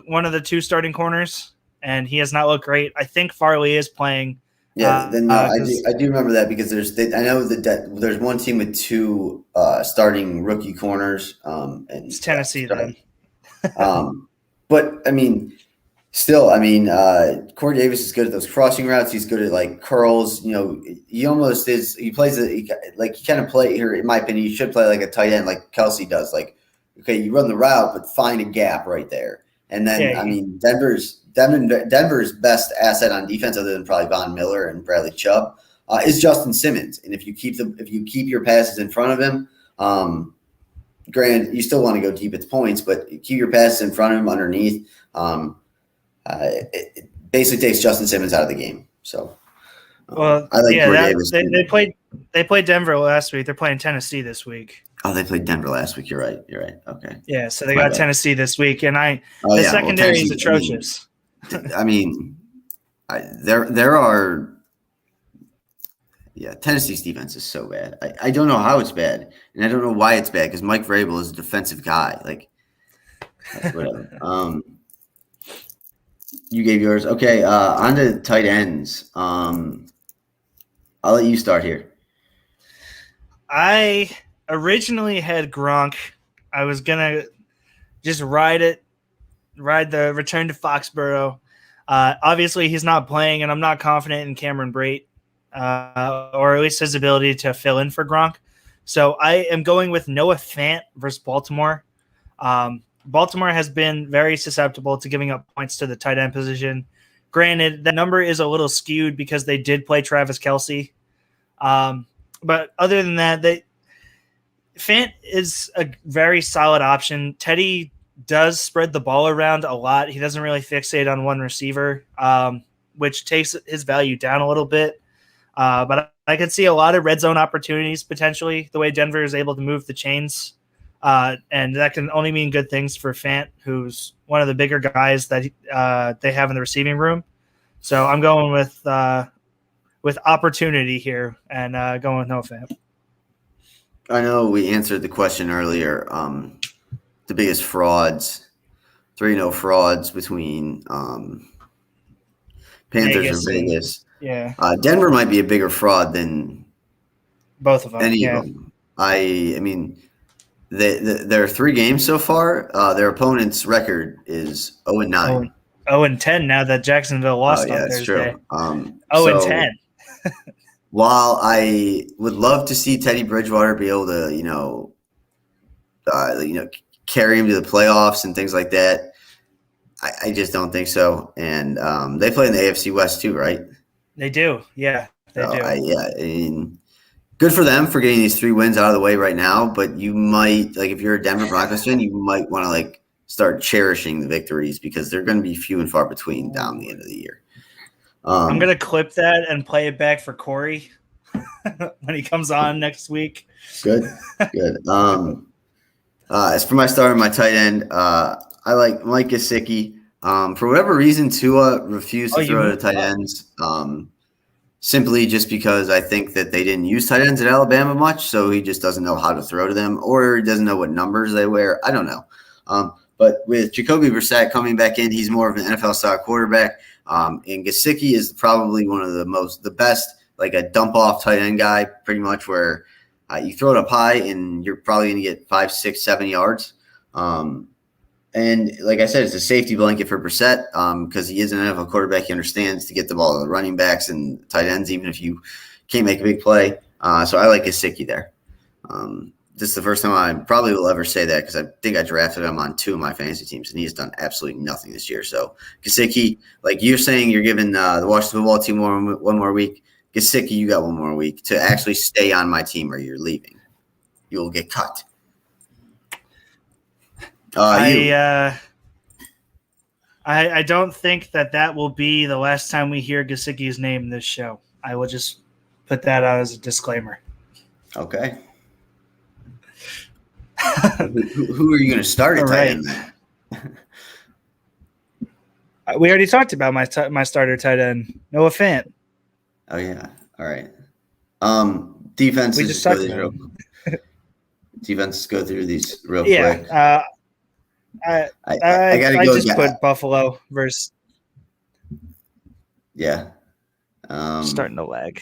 one of the 2 starting corners, and he has not looked great. I think Farley is playing. Yeah, I do remember that because I know that there's one team with 2 starting rookie corners. And it's Tennessee then. But I mean, still, Corey Davis is good at those crossing routes. He's good at like curls. You know, he almost is. He plays he kind of play here. In my opinion, he should play like a tight end, like Kelsey does. Like, okay, you run the route, but find a gap right there. And then Denver's best asset on defense, other than probably Von Miller and Bradley Chubb, is Justin Simmons. And if you keep your passes in front of him, granted, you still want to go deep at points, but keep your passes in front of him underneath. It basically takes Justin Simmons out of the game. So, I like Corey Davis. They played Denver last week. They're playing Tennessee this week. Oh, they played Denver last week. You're right. Okay. Yeah, so they got Tennessee this week, and secondary is atrocious. Tennessee's defense is so bad. I don't know how it's bad, and I don't know why it's bad because Mike Vrabel is a defensive guy. Like, whatever. You gave yours. Okay, on to tight ends. I'll let you start here. I originally had Gronk. I was gonna just ride the return to Foxborough. Obviously, he's not playing, and I'm not confident in Cameron Brate, or at least his ability to fill in for Gronk. So I am going with Noah Fant versus Baltimore. Baltimore has been very susceptible to giving up points to the tight end position. Granted, that number is a little skewed because they did play Travis Kelce. But other than that, Fant is a very solid option. Teddy does spread the ball around a lot. He doesn't really fixate on one receiver, which takes his value down a little bit. But I could see a lot of red zone opportunities potentially, the way Denver is able to move the chains. And that can only mean good things for Fant, who's one of the bigger guys that they have in the receiving room. So I'm going with opportunity here and going with no Fant. I know we answered the question earlier. The biggest frauds, 3-0 frauds between Panthers or Vegas. Yeah. Denver might be a bigger fraud than both of them. Any of them. I mean, there are 3 games so far. Their opponent's record is 0-9. 0-10 now that Jacksonville lost on Thursday. True. 0-10. While I would love to see Teddy Bridgewater be able to, carry him to the playoffs and things like that, I just don't think so. And they play in the AFC West too, right? They do. Yeah, they do. I mean, good for them for getting these 3 wins out of the way right now. But you might, if you're a Denver Broncos fan, you might want to start cherishing the victories because they're going to be few and far between down the end of the year. I'm going to clip that and play it back for Corey when he comes on next week. Good. As for my starter, my tight end, I like Mike Gesicki. For whatever reason, Tua refused to throw to tight ends. Simply just because I think that they didn't use tight ends at Alabama much, so he just doesn't know how to throw to them, or he doesn't know what numbers they wear. I don't know. But with Jacoby Brissett coming back in, he's more of an NFL-style quarterback. And Gesicki is probably one of the best, a dump-off tight end guy, pretty much, where you throw it up high and you're probably going to get 5, 6, 7 yards. And like I said, it's a safety blanket for Brissett because he is an NFL quarterback. He understands to get the ball to the running backs and tight ends, even if you can't make a big play. So I like Gesicki there. This is the first time I probably will ever say that because I think I drafted him on 2 of my fantasy teams, and he has done absolutely nothing this year. So Gesicki, like you're saying, you're giving the Washington football team one more week. Gesicki, you got 1 more week to actually stay on my team, or you're leaving. You will get cut. I don't think that will be the last time we hear Gesicki's name in this show. I will just put that out as a disclaimer. Okay. Who are you going to start at tight end? We already talked about my starter tight end, Noah Fant. Oh yeah. All right. Defense. We just talked about Defense. Go through these real quick. I gotta go. Just put Buffalo versus. Yeah. Starting to lag.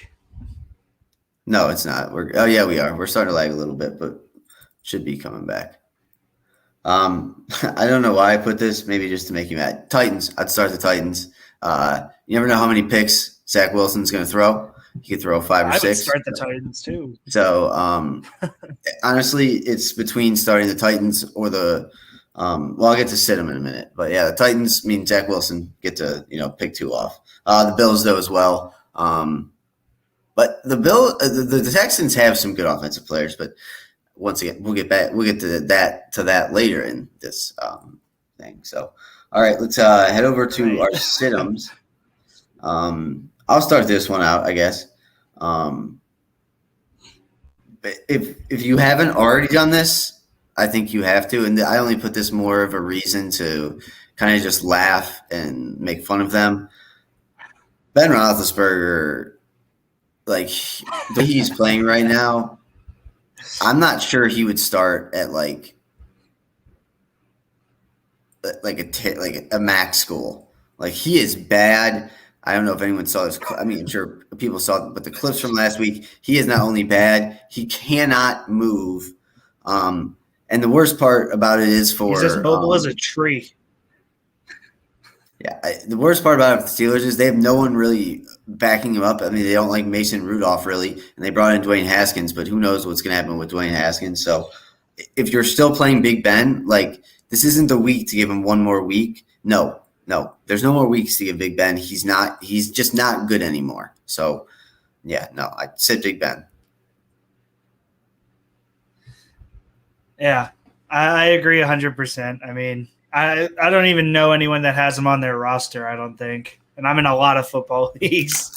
No, it's not. We are. We're starting to lag a little bit, but should be coming back. I don't know why I put this. Maybe just to make you mad. Titans. I'd start the Titans. You never know how many picks Zach Wilson's going to throw. He could throw 5 or 6. I would start the Titans too. So honestly, it's between starting the Titans or the. I'll get to sit them in a minute, but yeah, the Titans mean Zach Wilson get to pick 2 off. The Bills though as well. But the Texans have some good offensive players, but once again, we'll get to that later in this thing. So, all right, let's head over to our sit-ems. I'll start this one out, I guess. If you haven't already done this, I think you have to, and I only put this more of a reason to kind of just laugh and make fun of them. Ben Roethlisberger, the way he's playing right now, I'm not sure he would start at a max school. He is bad. I don't know if anyone saw this. I mean, I'm sure people saw it, but the clips from last week, he is not only bad, he cannot move. And the worst part about it is he's as mobile as a tree. Yeah, the worst part about it with the Steelers is they have no one really backing him up. I mean, they don't like Mason Rudolph really, and they brought in Dwayne Haskins, but who knows what's going to happen with Dwayne Haskins. So if you're still playing Big Ben, this isn't the week to give him 1 more week. No, there's no more weeks to give Big Ben. He's just not good anymore. So, yeah, no, I said Big Ben. Yeah, I agree 100%. I mean, I don't even know anyone that has him on their roster, I don't think. And I'm in a lot of football leagues.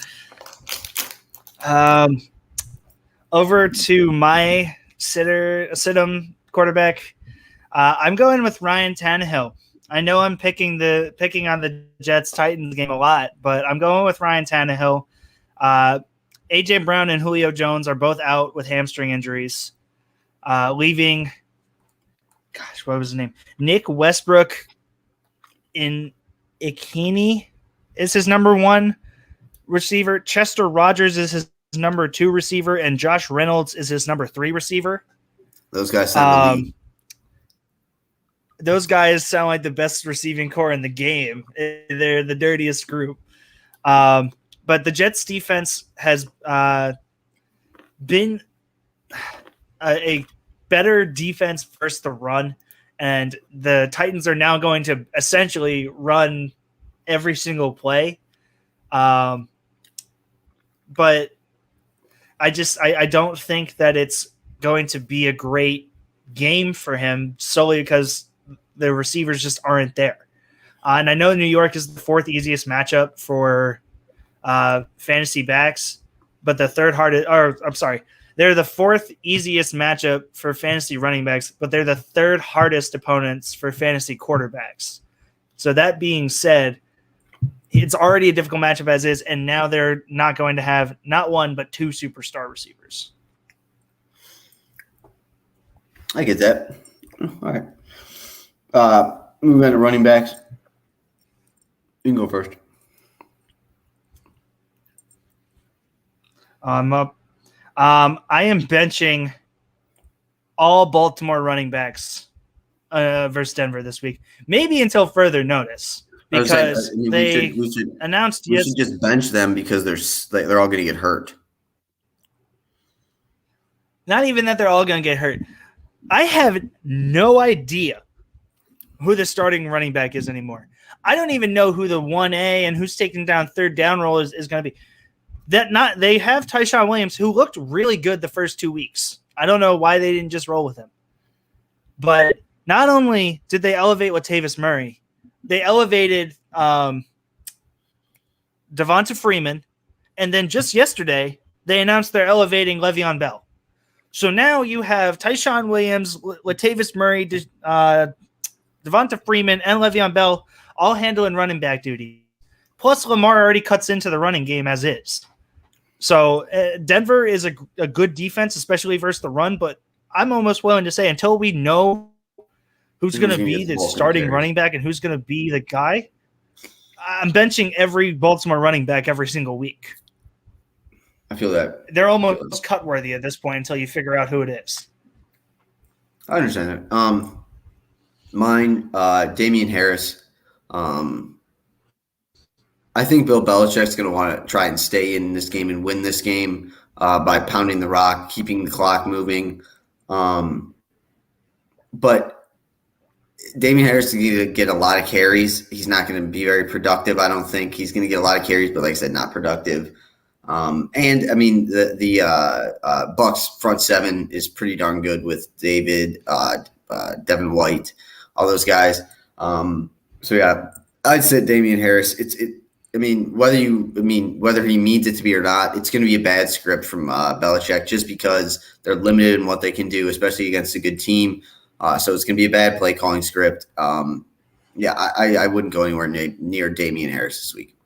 Over to my sit-em quarterback. I'm going with Ryan Tannehill. I know I'm picking on the Jets-Titans game a lot, but I'm going with Ryan Tannehill. A.J. Brown and Julio Jones are both out with hamstring injuries, leaving – gosh, what was his name? Nick Westbrook in Ikini is his number 1 receiver. Chester Rodgers is his number 2 receiver, and Josh Reynolds is his number 3 receiver. Those guys sound elite. Those guys sound like the best receiving core in the game. They're the dirtiest group. But the Jets defense has been a better defense versus the run, and the Titans are now going to essentially run every single play. But I don't think that it's going to be a great game for him solely because the receivers just aren't there. And I know New York is the 4th easiest matchup for fantasy backs, but the 3rd hardest, or I'm sorry, they're the 4th easiest matchup for fantasy running backs, but they're the 3rd hardest opponents for fantasy quarterbacks. So that being said, it's already a difficult matchup as is, and now they're not going to have not 1 but 2 superstar receivers. I get that. All right. Moving on to running backs. You can go first. I'm up. I am benching all Baltimore running backs versus Denver this week, maybe until further notice, because we should announced we should just bench them because they're all going to get hurt. Not even that they're all going to get hurt. I have no idea who the starting running back is anymore. I don't even know who the 1A and who's taking down 3rd down role is going to be. They have Tyshawn Williams, who looked really good the first 2 weeks. I don't know why they didn't just roll with him. But not only did they elevate Latavius Murray, they elevated Devonta Freeman, and then just yesterday they announced they're elevating Le'Veon Bell. So now you have Tyshawn Williams, Latavius Murray, Devonta Freeman, and Le'Veon Bell all handling running back duty. Plus, Lamar already cuts into the running game as is. So Denver is a good defense, especially versus the run, but I'm almost willing to say until we know who's going to be the starting running back and who's going to be the guy, I'm benching every Baltimore running back every single week. I feel that. They're almost cut-worthy at this point until you figure out who it is. I understand that. Mine, Damian Harris. I think Bill Belichick's going to want to try and stay in this game and win this game by pounding the rock, keeping the clock moving. But Damian Harris is going to get a lot of carries. He's not going to be very productive. I don't think he's going to get a lot of carries, but like I said, not productive. And I mean, the Bucks front 7 is pretty darn good with David, Devin White, all those guys. So yeah, I'd say Damian Harris. Whether he means it to be or not, it's going to be a bad script from Belichick just because they're limited in what they can do, especially against a good team. So it's going to be a bad play calling script. I wouldn't go anywhere near Damian Harris this week.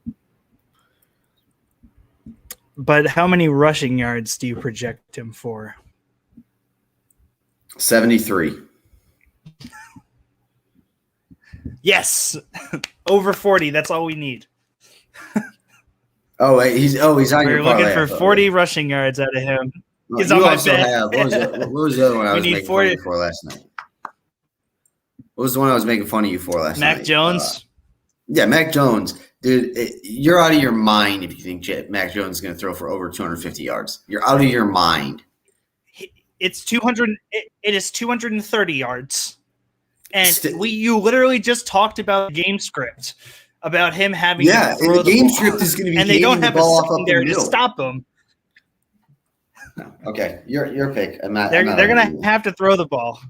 But how many rushing yards do you project him for? 73. Yes, over 40. That's all we need. He's on your parlay. We're looking for 40 rushing yards out of him. He's on my bet. What was the other one I was making fun of you for last night? What was the one I was making fun of you for last night? Mac Jones? Mac Jones. Dude, you're out of your mind if you think Mac Jones is going to throw for over 250 yards. You're out of your mind. It's 200. It is 230 yards. And you literally just talked about the game script, about him having to throw the game script is going to be, and they don't have a secondary to stop him. Okay, your pick. They're going to have to throw the ball.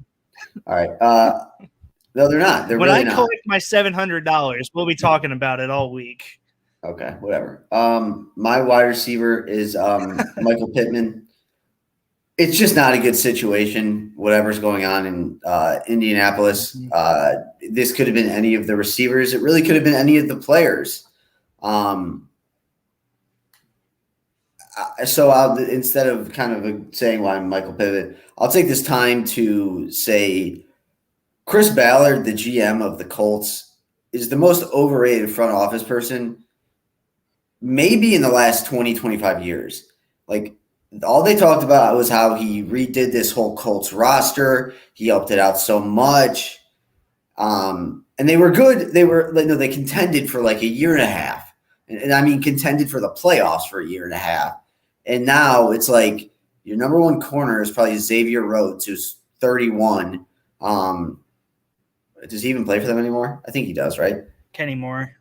All right. No, they're not. They're when really I not. collect my $700, we'll be talking about it all week. Okay, whatever. My wide receiver is Michael Pittman. It's just not a good situation, whatever's going on in Indianapolis. This could have been any of the receivers. It really could have been any of the players. So instead of kind of saying why I'm Michael Pittman, I'll take this time to say Chris Ballard, the GM of the Colts, is the most overrated front office person maybe in the last 20, 25 years. Like, all they talked about was how he redid this whole Colts roster. He helped it out so much. And they were good. They contended for like a year and a half. And I mean, contended for the playoffs for a year and a half. And now it's like your number one corner is probably Xavier Rhodes, who's 31. Does he even play for them anymore? I think he does, right? Kenny Moore.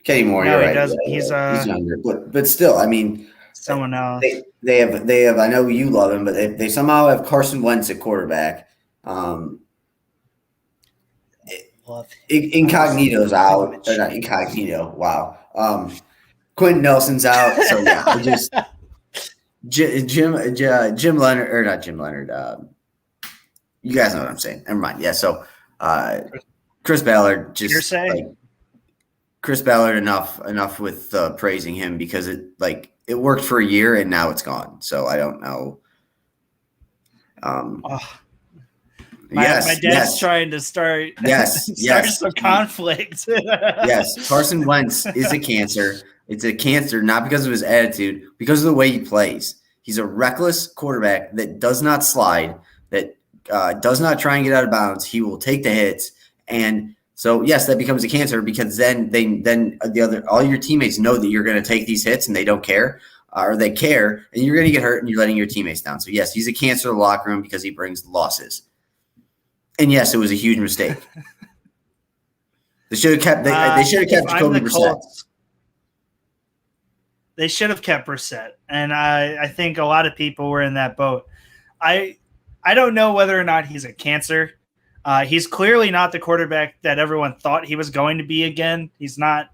No, he right. doesn't. Yeah, he's younger, but still, I mean, someone else. They have. I know you love him, but they somehow have Carson Wentz at quarterback. Incognito's out. Or not incognito. Wow. Quentin Nelson's out. So yeah, I just Jim Leonard, or not Jim Leonard. You guys know what I'm saying. Never mind. Yeah. So Chris Ballard just like Chris Ballard enough with praising him because it worked for a year and now it's gone. So I don't know. My dad's trying to start some conflict. Yes, Carson Wentz is a cancer. It's a cancer not because of his attitude, because of the way he plays. He's a reckless quarterback that does not slide, that does not try and get out of bounds. He will take the hits, and so yes, that becomes a cancer because then all your teammates know that you're going to take these hits and they don't care, or they care, and you're going to get hurt and you're letting your teammates down. So yes, he's a cancer to the locker room because he brings losses. And yes, it was a huge mistake. They should have kept. They should have kept Jacoby Brissett. They should have kept Brissett, and I think a lot of people were in that boat. I don't know whether or not he's a cancer. He's clearly not the quarterback that everyone thought he was going to be again. He's not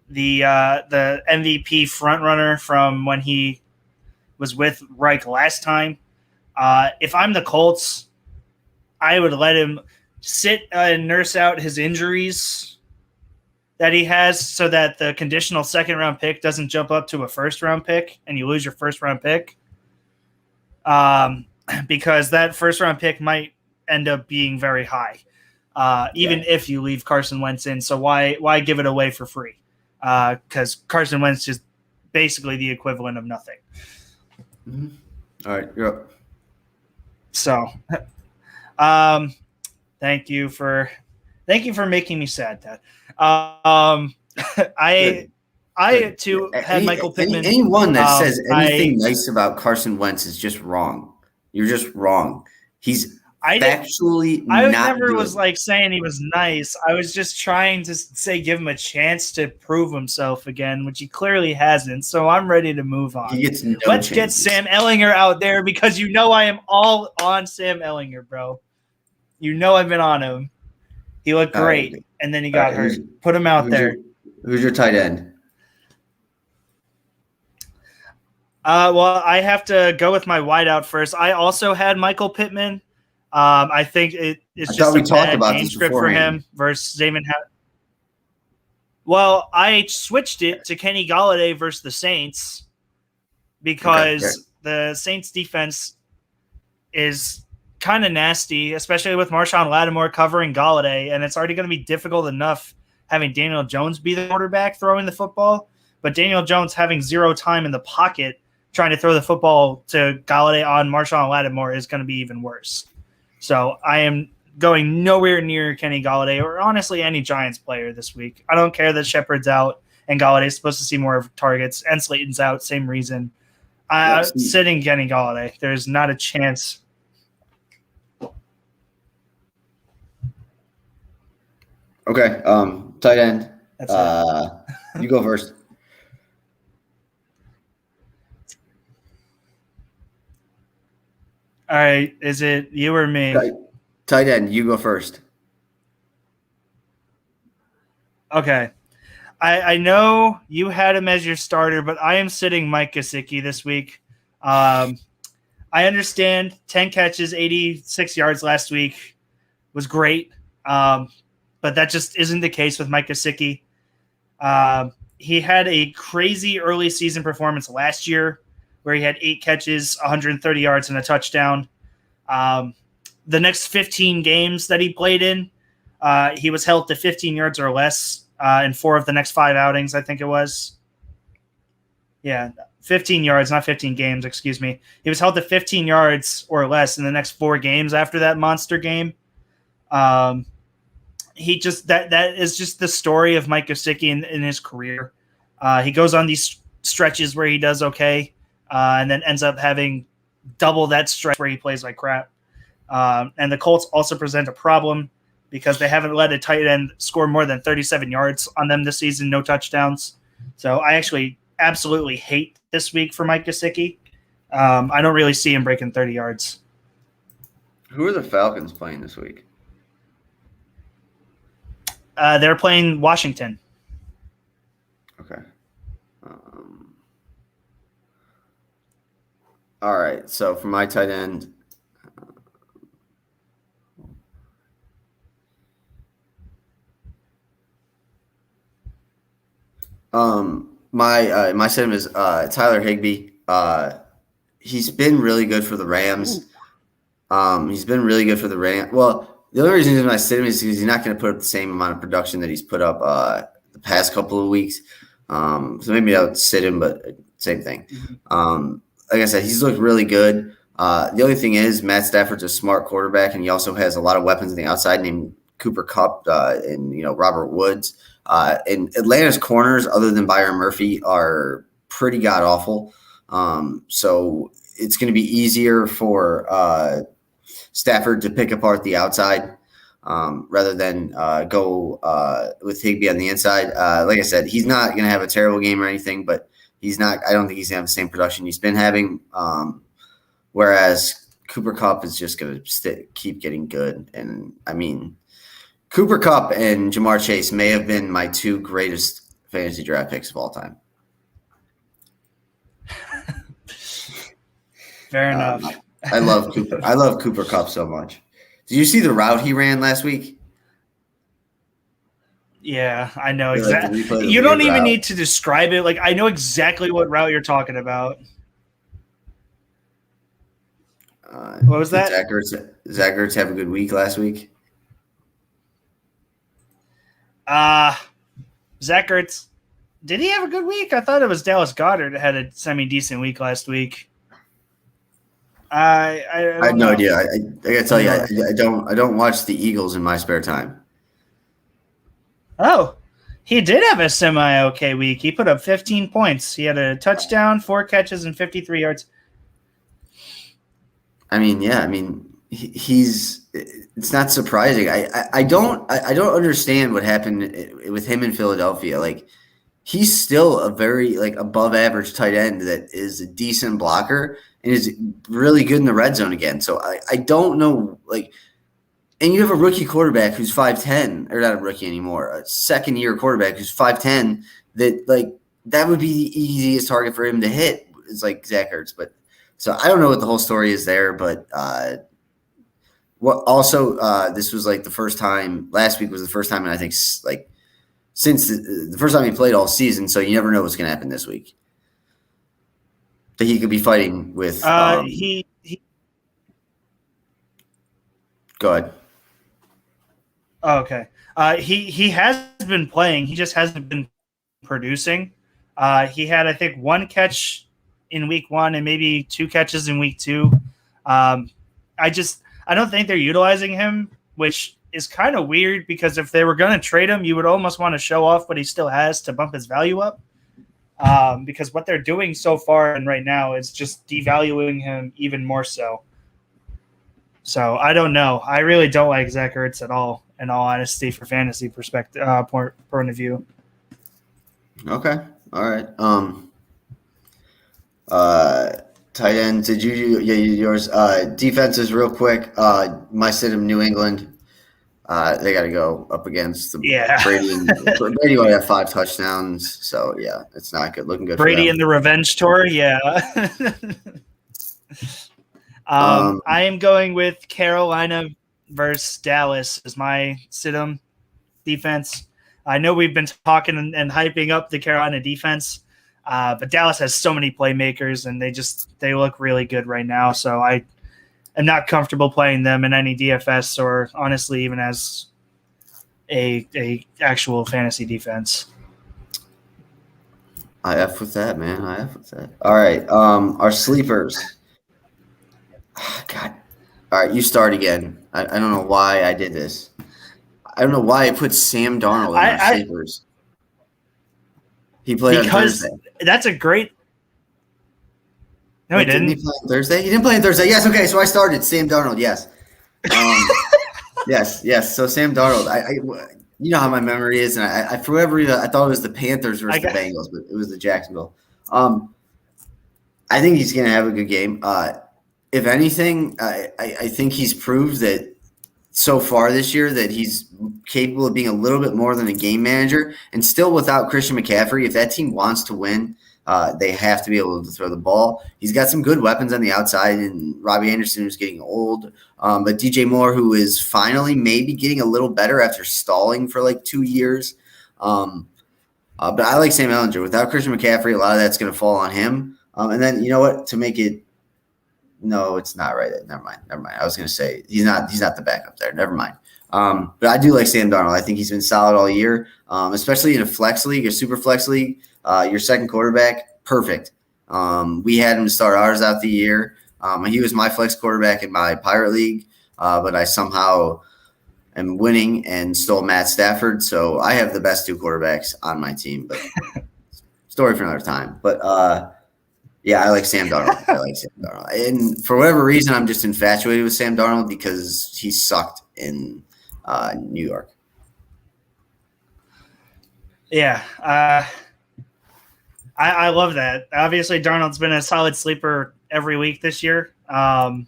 the MVP frontrunner from when he was with Reich last time. If I'm the Colts, I would let him sit and nurse out his injuries that he has so that the conditional second-round pick doesn't jump up to a first-round pick and you lose your first-round pick. Because that first-round pick might end up being very high, even if you leave Carson Wentz in. So why give it away for free? Because Carson Wentz is basically the equivalent of nothing. Mm-hmm. All right, you're up. So thank you for making me sad, Dad. I too had Michael Pittman. Anyone that says anything nice about Carson Wentz is just wrong. You're just wrong. He's factually I not never good. was like saying he was nice. I was just trying to say give him a chance to prove himself again, which he clearly hasn't. So I'm ready to move on. Let's get Sam Ehlinger out there because you know I am all on Sam Ehlinger, bro. You know I've been on him. He looked great, and then he got hurt. Put him out there. Who's your tight end? Well, I have to go with my wideout first. I also had Michael Pittman. I think it's just a bad game script for him versus Xavier. Well, I switched it to Kenny Golladay versus the Saints because the Saints defense is kind of nasty, especially with Marshawn Lattimore covering Golladay, and it's already going to be difficult enough having Daniel Jones be the quarterback throwing the football, but Daniel Jones having zero time in the pocket trying to throw the football to Golladay on Marshawn Lattimore is going to be even worse. So I am going nowhere near Kenny Golladay or honestly any Giants player this week. I don't care that Shepard's out and Galladay's supposed to see more of targets and Slayton's out, same reason. I'm sitting Kenny Golladay. There's not a chance. Okay, tight end. You go first. All right, is it you or me? Tight end, you go first. Okay. I know you had him as your starter, but I am sitting Mike Gesicki this week. I understand 10 catches, 86 yards last week was great, but that just isn't the case with Mike Gesicki. He had a crazy early season performance last year where he had 8 catches, 130 yards, and a touchdown. The next 15 games that he played in, he was held to 15 yards or less in 4 of the next 5 outings, I think it was. Yeah, 15 yards, not 15 games, excuse me. He was held to 15 yards or less in the next 4 games after that monster game. He just that is just the story of Mike Gesicki in his career. He goes on these stretches where he does okay, and then ends up having double that stretch where he plays like crap. And the Colts also present a problem because they haven't let a tight end score more than 37 yards on them this season, no touchdowns. So I actually absolutely hate this week for Mike Gesicki. I don't really see him breaking 30 yards. Who are the Falcons playing this week? They're playing Washington. Okay. All right. So for my tight end, my sentiment is Tyler Higbee. He's been really good for the Rams. He's been really good for the Rams. Well, the only reason he's my sentiment is because he's not going to put up the same amount of production that he's put up the past couple of weeks. So maybe I would sit him, but same thing. Like I said, he's looked really good. The only thing is Matt Stafford's a smart quarterback, and he also has a lot of weapons on the outside named Cooper Kupp and Robert Woods. And Atlanta's corners, other than Byron Murphy, are pretty god awful. So it's going to be easier for Stafford to pick apart the outside rather than go with Higbee on the inside. Like I said, he's not going to have a terrible game or anything, but I don't think he's going to have the same production he's been having. Whereas Cooper Kupp is just going to keep getting good. And I mean, Cooper Kupp and Jamar Chase may have been my 2 greatest fantasy draft picks of all time. Fair enough. I love Cooper Kupp so much. Did you see the route he ran last week? Yeah, I know exactly. You don't even need to describe it. Like, I know exactly what route you're talking about. What was that? Zach Ertz have a good week last week? Zach Ertz, did he have a good week? I thought it was Dallas Goedert that had a semi-decent week last week. I have no idea. I gotta tell you, I don't watch the Eagles in my spare time. Oh, he did have a semi-okay week. He put up 15 points. He had a touchdown, 4 catches, and 53 yards. I mean, yeah. I mean, it's not surprising. I don't understand what happened with him in Philadelphia. Like, he's still a very above average tight end that is a decent blocker and is really good in the red zone again. So I don't know, and you have a rookie quarterback who's 5'10", or not a rookie anymore, a second-year quarterback who's 5'10", that would be the easiest target for him to hit is like Zach Ertz. But so I don't know what the whole story is there, but this was the first time. Last week was the first time, and I think since the first time he played all season. So you never know what's going to happen this week. That he could be fighting with. He Go ahead. Oh, okay. He has been playing. He just hasn't been producing. He had, I think, 1 catch in week 1 and maybe 2 catches in week 2. I don't think they're utilizing him, which is kind of weird because if they were going to trade him, you would almost want to show off what he still has to bump his value up. Because what they're doing so far and right now is just devaluing him even more so. So I don't know. I really don't like Zach Ertz at all, in all honesty, for fantasy perspective point of view. Okay. All right. Tight end. Did you yours? Defenses real quick. My sit of New England. They got to go up against the Brady. Brady only have 5 touchdowns, so yeah, it's not good. Looking good. Brady in the revenge tour, yeah. I am going with Carolina versus Dallas as my sit-em defense. I know we've been talking and hyping up the Carolina defense, but Dallas has so many playmakers, and they look really good right now. So I am not comfortable playing them in any DFS or honestly even as a actual fantasy defense. I F with that, man. I F with that. All right. Our sleepers. God. All right, you start again. I don't know why I did this. I don't know why I put Sam Darnold in our sleepers. He played on Thursday. That's a great. No, Wait, he didn't. Didn't he play on Thursday? He didn't play on Thursday. Yes. Okay. So I started Sam Darnold. Yes. Yes. So Sam Darnold. You know how my memory is, and I for whatever reason I thought it was the Panthers versus the Bengals, but it was the Jacksonville. I think he's going to have a good game. If anything, I think he's proved that so far this year that he's capable of being a little bit more than a game manager. And still without Christian McCaffrey, if that team wants to win, they have to be able to throw the ball. He's got some good weapons on the outside, and Robbie Anderson, who's getting old. But DJ Moore, who is finally maybe getting a little better after stalling for like 2 years. But I like Sam Ehlinger. Without Christian McCaffrey, a lot of that's going to fall on him. And then, you know what, to make it – no, it's not right. Never mind. I was going to say he's not the backup there. Never mind. But I do like Sam Darnold. I think he's been solid all year, especially in a flex league, a super flex league. Your second quarterback, perfect. We had him start ours out the year. He was my flex quarterback in my Pirate League, but I somehow am winning and stole Matt Stafford. So I have the best 2 quarterbacks on my team, but story for another time. But yeah, I like Sam Darnold. And for whatever reason, I'm just infatuated with Sam Darnold because he sucked in New York. Yeah. I love that. Obviously, Darnold's been a solid sleeper every week this year. I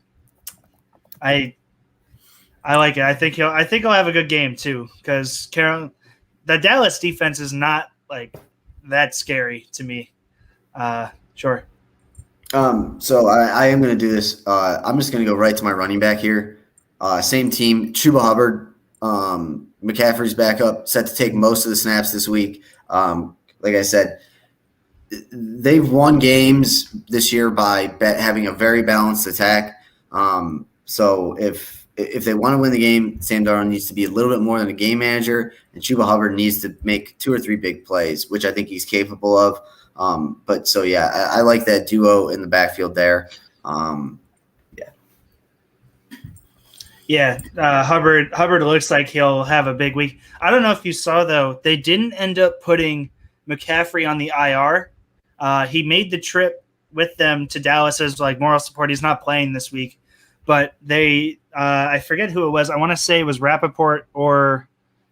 like it. I think he'll have a good game too, because the Dallas defense is not like that scary to me. Sure. So I am going to do this. I'm just going to go right to my running back here. Same team, Chuba Hubbard. McCaffrey's back up, set to take most of the snaps this week. Like I said, they've won games this year by having a very balanced attack. So if they want to win the game, Sam Darnold needs to be a little bit more than a game manager, and Chuba Hubbard needs to make 2 or 3 big plays, which I think he's capable of. But so, yeah, I like that duo in the backfield there. Yeah, Hubbard looks like he'll have a big week. I don't know if you saw, though, they didn't end up putting McCaffrey on the IR. He made the trip with them to Dallas as like moral support. He's not playing this week, but they I forget who it was. I want to say it was Rappaport or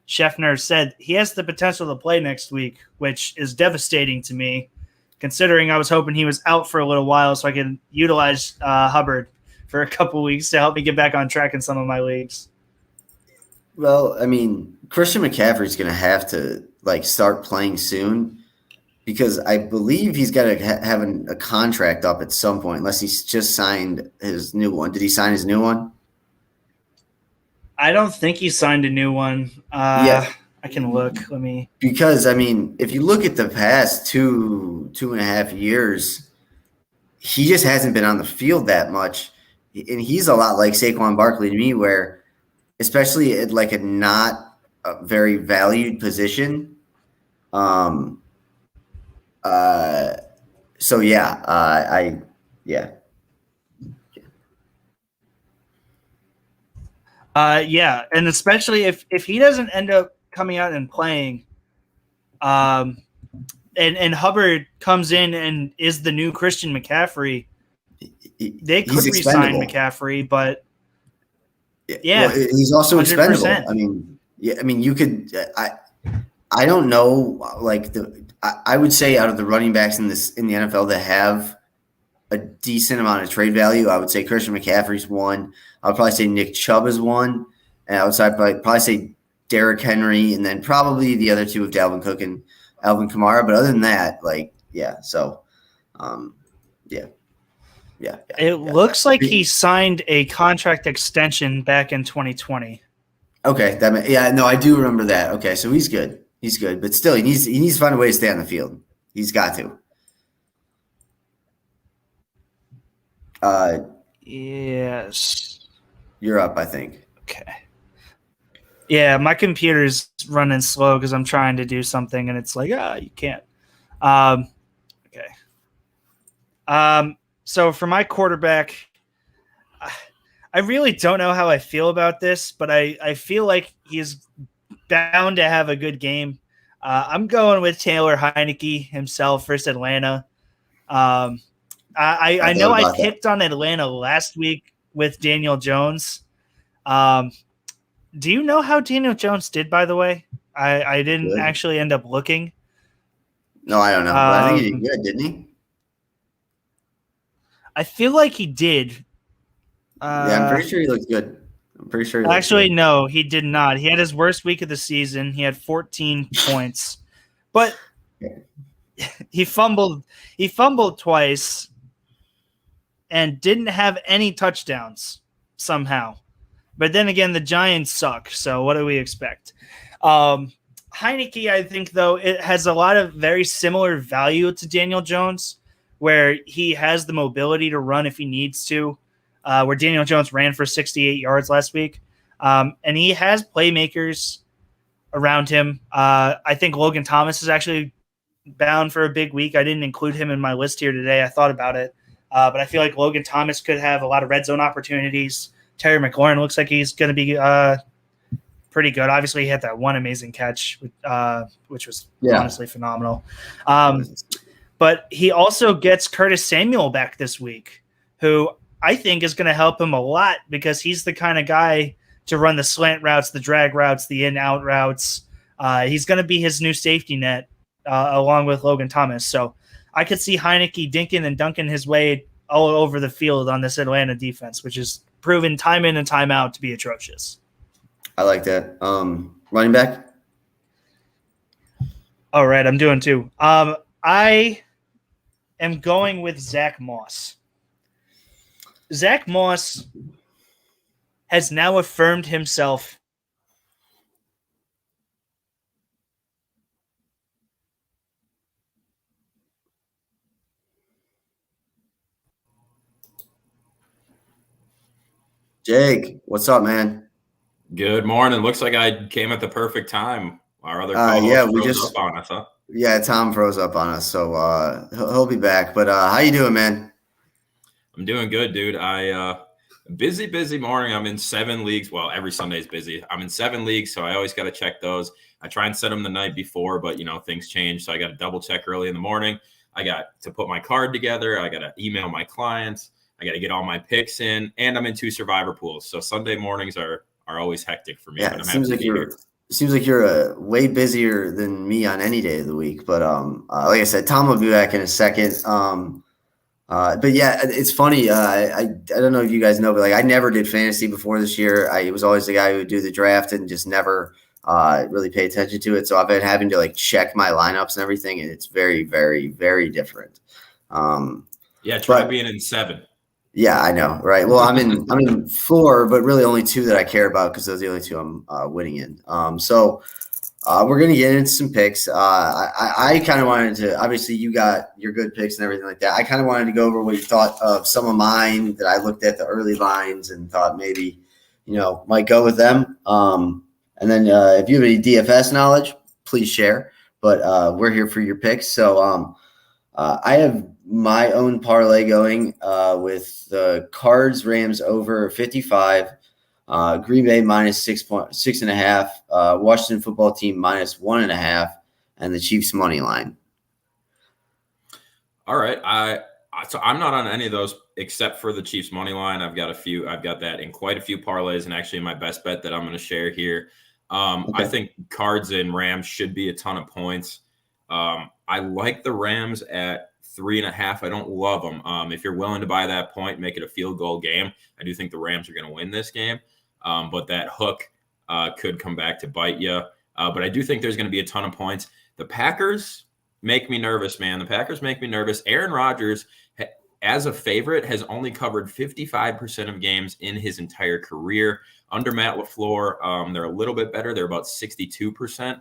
Scheffner said he has the potential to play next week, which is devastating to me, considering I was hoping he was out for a little while so I could utilize Hubbard for a couple weeks to help me get back on track in some of my leagues. Well, I mean, Christian McCaffrey's going to have to like start playing soon because I believe he's got to have a contract up at some point, unless he's just signed his new one. Did he sign his new one? I don't think he signed a new one. Yeah. I can look. Let me. Because, I mean, if you look at the past 2.5 years, he just hasn't been on the field that much. And he's a lot like Saquon Barkley to me, where especially at like a not a very valued position. So yeah, Yeah, and especially if he doesn't end up coming out and playing, and Hubbard comes in and is the new Christian McCaffrey, they could re-sign McCaffrey, but yeah, well, he's also 100%. Expendable. I mean, you could. I don't know. Like I would say out of the running backs in the NFL that have a decent amount of trade value, I would say Christian McCaffrey's one. I would probably say Nick Chubb is one, and I would probably say Derrick Henry, and then probably the other two of Dalvin Cook and Alvin Kamara. But other than that, like, yeah. So, yeah. It looks like he signed a contract extension back in 2020. Okay, no, I do remember that. Okay, so he's good. He's good, but still, he needs to find a way to stay on the field. He's got to. Yes. You're up, I think. Okay. Yeah, my computer's running slow because I'm trying to do something, and it's like, you can't. Okay. So for my quarterback, I really don't know how I feel about this, but I feel like he's bound to have a good game. I'm going with Taylor Heineke himself versus Atlanta. I thought know I about that. picked on Atlanta last week with Daniel Jones. Do you know how Daniel Jones did, by the way? I didn't Good. actually end up looking. No, I don't know, but I think he did good, didn't he? I feel like he did. Yeah, I'm pretty sure he looked good. I'm pretty sure he looked Actually, good. no, he did not. He had his worst week of the season. He had 14 points, but he fumbled. He fumbled twice and didn't have any touchdowns somehow. But then again, the Giants suck. So what do we expect? Heineke, I think, though, it has a lot of very similar value to Daniel Jones, where he has the mobility to run if he needs to, where Daniel Jones ran for 68 yards last week. And he has playmakers around him. I think Logan Thomas is actually bound for a big week. I didn't include him in my list here today. I thought about it. But I feel like Logan Thomas could have a lot of red zone opportunities. Terry McLaurin looks like he's going to be pretty good. Obviously, he had that one amazing catch, which was honestly phenomenal. But he also gets Curtis Samuel back this week, who I think is going to help him a lot because he's the kind of guy to run the slant routes, the drag routes, the in-out routes. He's going to be his new safety net along with Logan Thomas. So I could see Heineke dinking and dunking his way all over the field on this Atlanta defense, which is proven time in and time out to be atrocious. I like that. Running back? All right, I'm doing two. I am going with Zach Moss. Zach Moss has now affirmed himself Jake, what's up, man? Good morning. Looks like I came at the perfect time. Our other Yeah, co-host froze up on us, huh? Yeah, Tom froze up on us, so he'll be back. But how you doing, man? I'm doing good, dude. Busy morning. I'm in 7 leagues. Well, every Sunday's busy. I'm in 7 leagues, so I always got to check those. I try and set them the night before, but things change, so I got to double check early in the morning. I got to put my card together. I got to email my clients. I got to get all my picks in, and I'm in 2 survivor pools. So Sunday mornings are always hectic for me. Yeah, it seems like you're way busier than me on any day of the week. But like I said, Tom will be back in a second. But yeah, it's funny. I don't know if you guys know, but like I never did fantasy before this year. I was always the guy who would do the draft and just never really pay attention to it. So I've been having to like check my lineups and everything, and it's very, very, very different. Try being in 7. Yeah, I know, right? Well, I'm in 4, but really only 2 that I care about because those are the only 2 I'm winning in. So we're gonna get into some picks. I kind of wanted to. Obviously, you got your good picks and everything like that. I kind of wanted to go over what you thought of some of mine that I looked at the early lines and thought maybe might go with them. And then if you have any DFS knowledge, please share. But we're here for your picks. So I have my own parlay going with the Cards Rams over 55, Green Bay minus 6.5, Washington football team minus 1.5, and the Chiefs money line. All right, so I'm not on any of those except for the Chiefs money line. I've got that in quite a few parlays, and actually my best bet that I'm going to share here. Okay. I think Cards and Rams should be a ton of points. I like the Rams at 3.5. I don't love them. If you're willing to buy that point, make it a field goal game. I do think the Rams are going to win this game, but that hook could come back to bite you. But I do think there's going to be a ton of points. The Packers make me nervous, man. The Packers make me nervous. Aaron Rodgers, as a favorite, has only covered 55% of games in his entire career. Under Matt LaFleur, they're a little bit better. They're about 62%,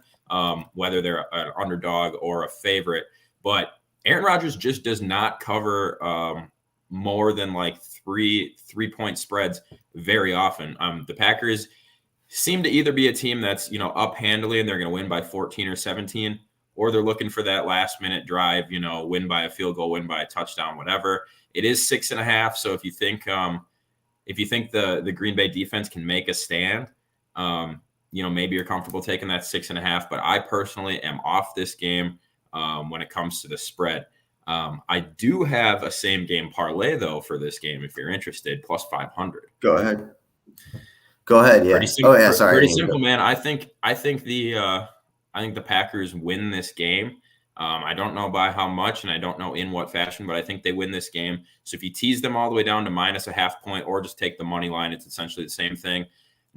whether they're an underdog or a favorite. But Aaron Rodgers just does not cover more than like three-point spreads very often. The Packers seem to either be a team that's, up handily and they're going to win by 14 or 17, or they're looking for that last minute drive, win by a field goal, win by a touchdown, whatever. It is 6.5. So if you think the Green Bay defense can make a stand, maybe you're comfortable taking that 6.5. But I personally am off this game when it comes to the spread. I do have a same game parlay though for this game if you're interested, plus 500. Go ahead. Yeah. Pretty simple, man. I think the Packers win this game. I don't know by how much, and I don't know in what fashion, but I think they win this game. So if you tease them all the way down to -0.5 point, or just take the money line, it's essentially the same thing.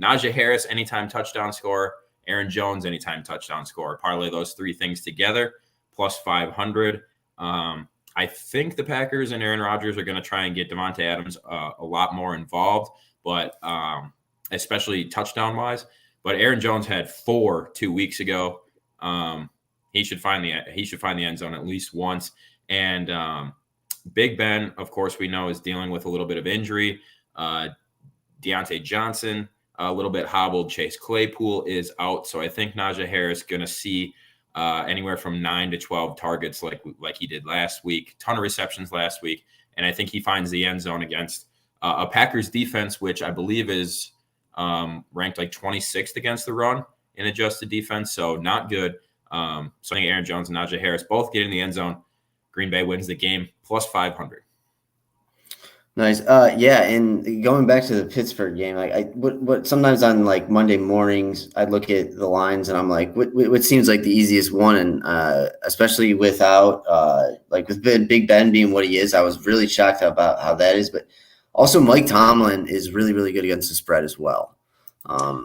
Najee Harris, anytime touchdown score. Aaron Jones, anytime touchdown score. Parlay those three things together, plus 500. I think the Packers and Aaron Rodgers are going to try and get Davante Adams a lot more involved, but especially touchdown-wise. But Aaron Jones had 4 2 weeks ago. He should find the end zone at least once. And Big Ben, of course, we know is dealing with a little bit of injury. Deontay Johnson, a little bit hobbled. Chase Claypool is out. So I think Najee Harris going to see anywhere from 9 to 12 targets like he did last week. Ton of receptions last week. And I think he finds the end zone against a Packers defense, which I believe is ranked like 26th against the run in adjusted defense. So not good. So I think Aaron Jones and Najee Harris both get in the end zone. Green Bay wins the game, plus 500. Nice. And going back to the Pittsburgh game, what sometimes on like Monday mornings, I look at the lines and I'm like, what seems like the easiest one, and especially without with Big Ben being what he is, I was really shocked about how that is. But also, Mike Tomlin is really, really good against the spread as well.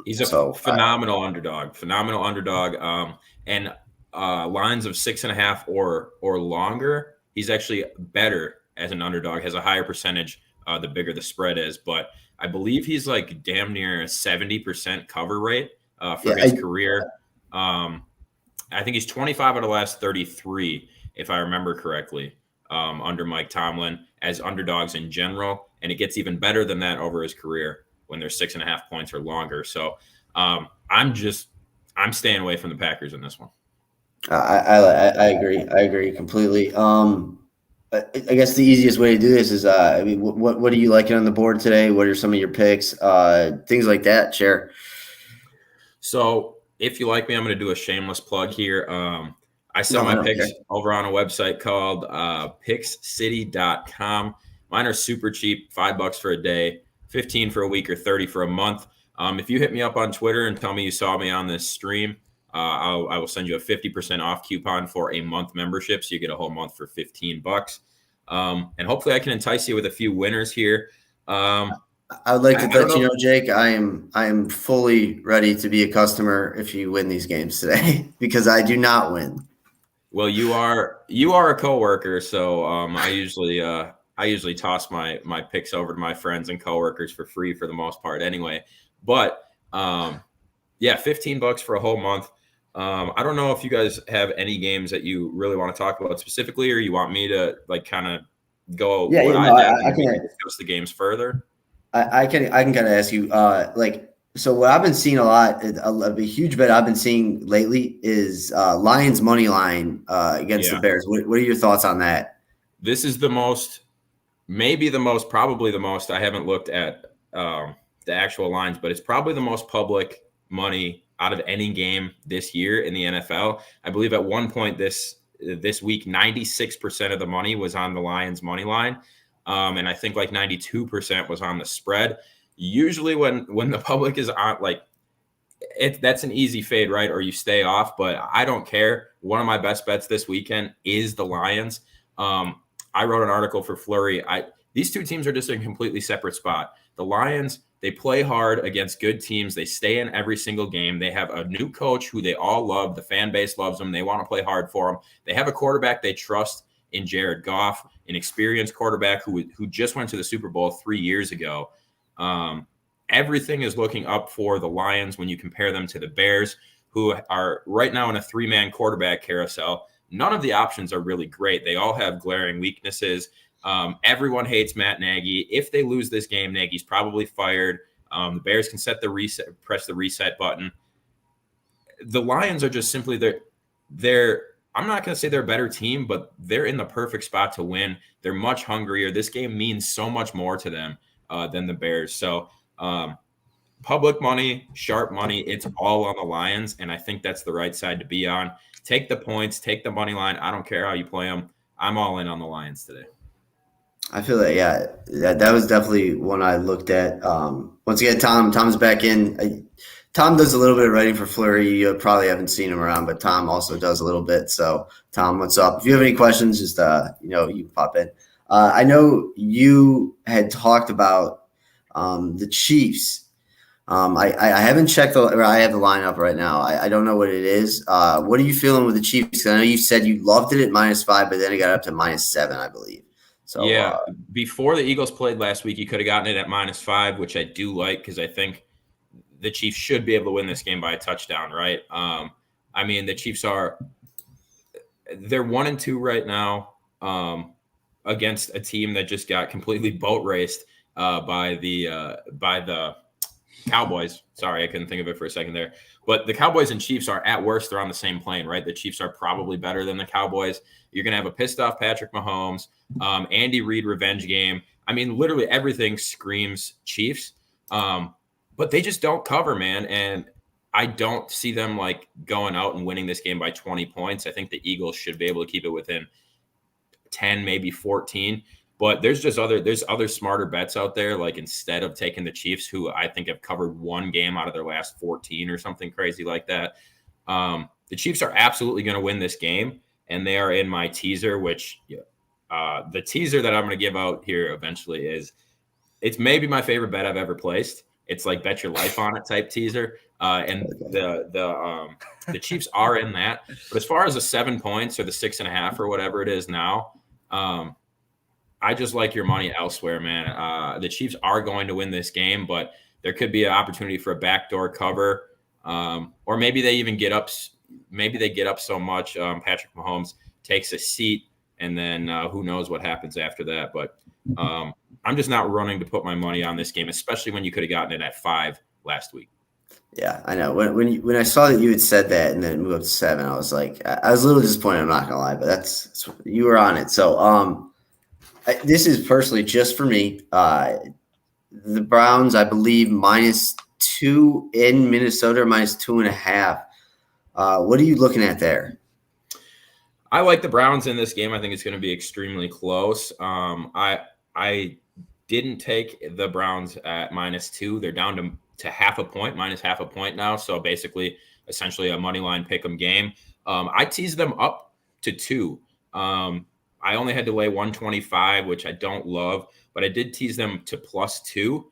He's a phenomenal underdog. And lines of 6.5 or longer, he's actually better as an underdog, has a higher percentage the bigger the spread is. But I believe he's like damn near a 70% cover rate for his career. I think he's 25 out of the last 33, if I remember correctly, under Mike Tomlin as underdogs in general. And it gets even better than that over his career when they're 6.5 points or longer. So I'm staying away from the Packers in this one. I agree completely. I guess the easiest way to do this is, what are you liking on the board today? What are some of your picks? Things like that. Share. So if you like me, I'm going to do a shameless plug here. I sell my picks over on a website called pickscity.com. Mine are super cheap, $5 for a day, 15 for a week, or 30 for a month. If you hit me up on Twitter and tell me you saw me on this stream, I will send you a 50% off coupon for a month membership. So you get a whole month for $15. And hopefully I can entice you with a few winners here. I would like to let you know, Jake, I am fully ready to be a customer if you win these games today, because I do not win. Well, you are a coworker. So I usually toss my picks over to my friends and coworkers for free for the most part anyway. But $15 for a whole month. I don't know if you guys have any games that you really want to talk about specifically, or you want me to kind of go. I can discuss the games further. I can kind of ask you, so what I've been seeing a lot, a huge bet I've been seeing lately is Lions money line against the Bears. What are your thoughts on that? This is probably the most. I haven't looked at the actual lines, but it's probably the most public money out of any game this year in the NFL. I believe at one point this week, 96% of the money was on the Lions money line. And I think like 92% was on the spread. Usually when the public is on, that's an easy fade, right? Or you stay off, but I don't care. One of my best bets this weekend is the Lions. I wrote an article for Flurry. These two teams are just in a completely separate spot. The Lions, they play hard against good teams. They stay in every single game. They have a new coach who they all love. The fan base loves them. They want to play hard for him. They have a quarterback they trust in Jared Goff, an experienced quarterback who just went to the Super Bowl 3 years ago. Everything is looking up for the Lions when you compare them to the Bears, who are right now in a 3-man quarterback carousel. None of the options are really great. They all have glaring weaknesses. Everyone hates Matt Nagy. If they lose this game, Nagy's probably fired. The Bears can press the reset button. The Lions are just simply they're I'm not going to say they're a better team, but they're in the perfect spot to win. They're much hungrier. This game means so much more to them than the Bears. So public money, sharp money, it's all on the Lions, and I think that's the right side to be on. Take the points, take the money line. I don't care how you play them. I'm all in on the Lions today. I feel that was definitely one I looked at. Once again, Tom's back in. Tom does a little bit of writing for Fleury. You probably haven't seen him around, but Tom also does a little bit. So, Tom, what's up? If you have any questions, just you can pop in. I know you had talked about the Chiefs. I haven't checked I have the lineup right now. I don't know what it is. What are you feeling with the Chiefs? I know you said you loved it at -5, but then it got up to -7, I believe. So yeah, before the Eagles played last week, you could have gotten it at -5, which I do like because I think the Chiefs should be able to win this game by a touchdown, right? I mean, the Chiefs they're 1-2 right now against a team that just got completely boat raced by the Cowboys. Sorry, I couldn't think of it for a second there. But the Cowboys and Chiefs are at worst, they're on the same plane, right? The Chiefs are probably better than the Cowboys. You're going to have a pissed off Patrick Mahomes, Andy Reid revenge game. I mean, literally everything screams Chiefs. But they just don't cover, man. And I don't see them like going out and winning this game by 20 points. I think the Eagles should be able to keep it within 10, maybe 14. But there's other smarter bets out there. Like instead of taking the Chiefs, who I think have covered one game out of their last 14 or something crazy like that, the Chiefs are absolutely going to win this game, and they are in my teaser. Which the teaser that I'm going to give out here eventually it's maybe my favorite bet I've ever placed. It's like bet your life on it type teaser, and the Chiefs are in that. But as far as the 7 points or the 6.5 or whatever it is now. I just like your money elsewhere, man. The Chiefs are going to win this game, but there could be an opportunity for a backdoor cover, or maybe they even get up. Maybe they get up so much, Patrick Mahomes takes a seat, and then who knows what happens after that. But I'm just not running to put my money on this game, especially when you could have gotten it at 5 last week. Yeah, I know. When I saw that you had said that and then it moved up to 7, I was like, I was a little disappointed. I'm not gonna lie, but that's you were on it. So this is personally just for me. The Browns, I believe, -2 in Minnesota, -2.5. What are you looking at there? I like the Browns in this game. I think it's going to be extremely close. I didn't take the Browns at -2. They're down to half a point, -half a point now. So basically, essentially a money line pick 'em game. I teased them up to 2. I only had to lay 125, which I don't love, but I did tease them to +2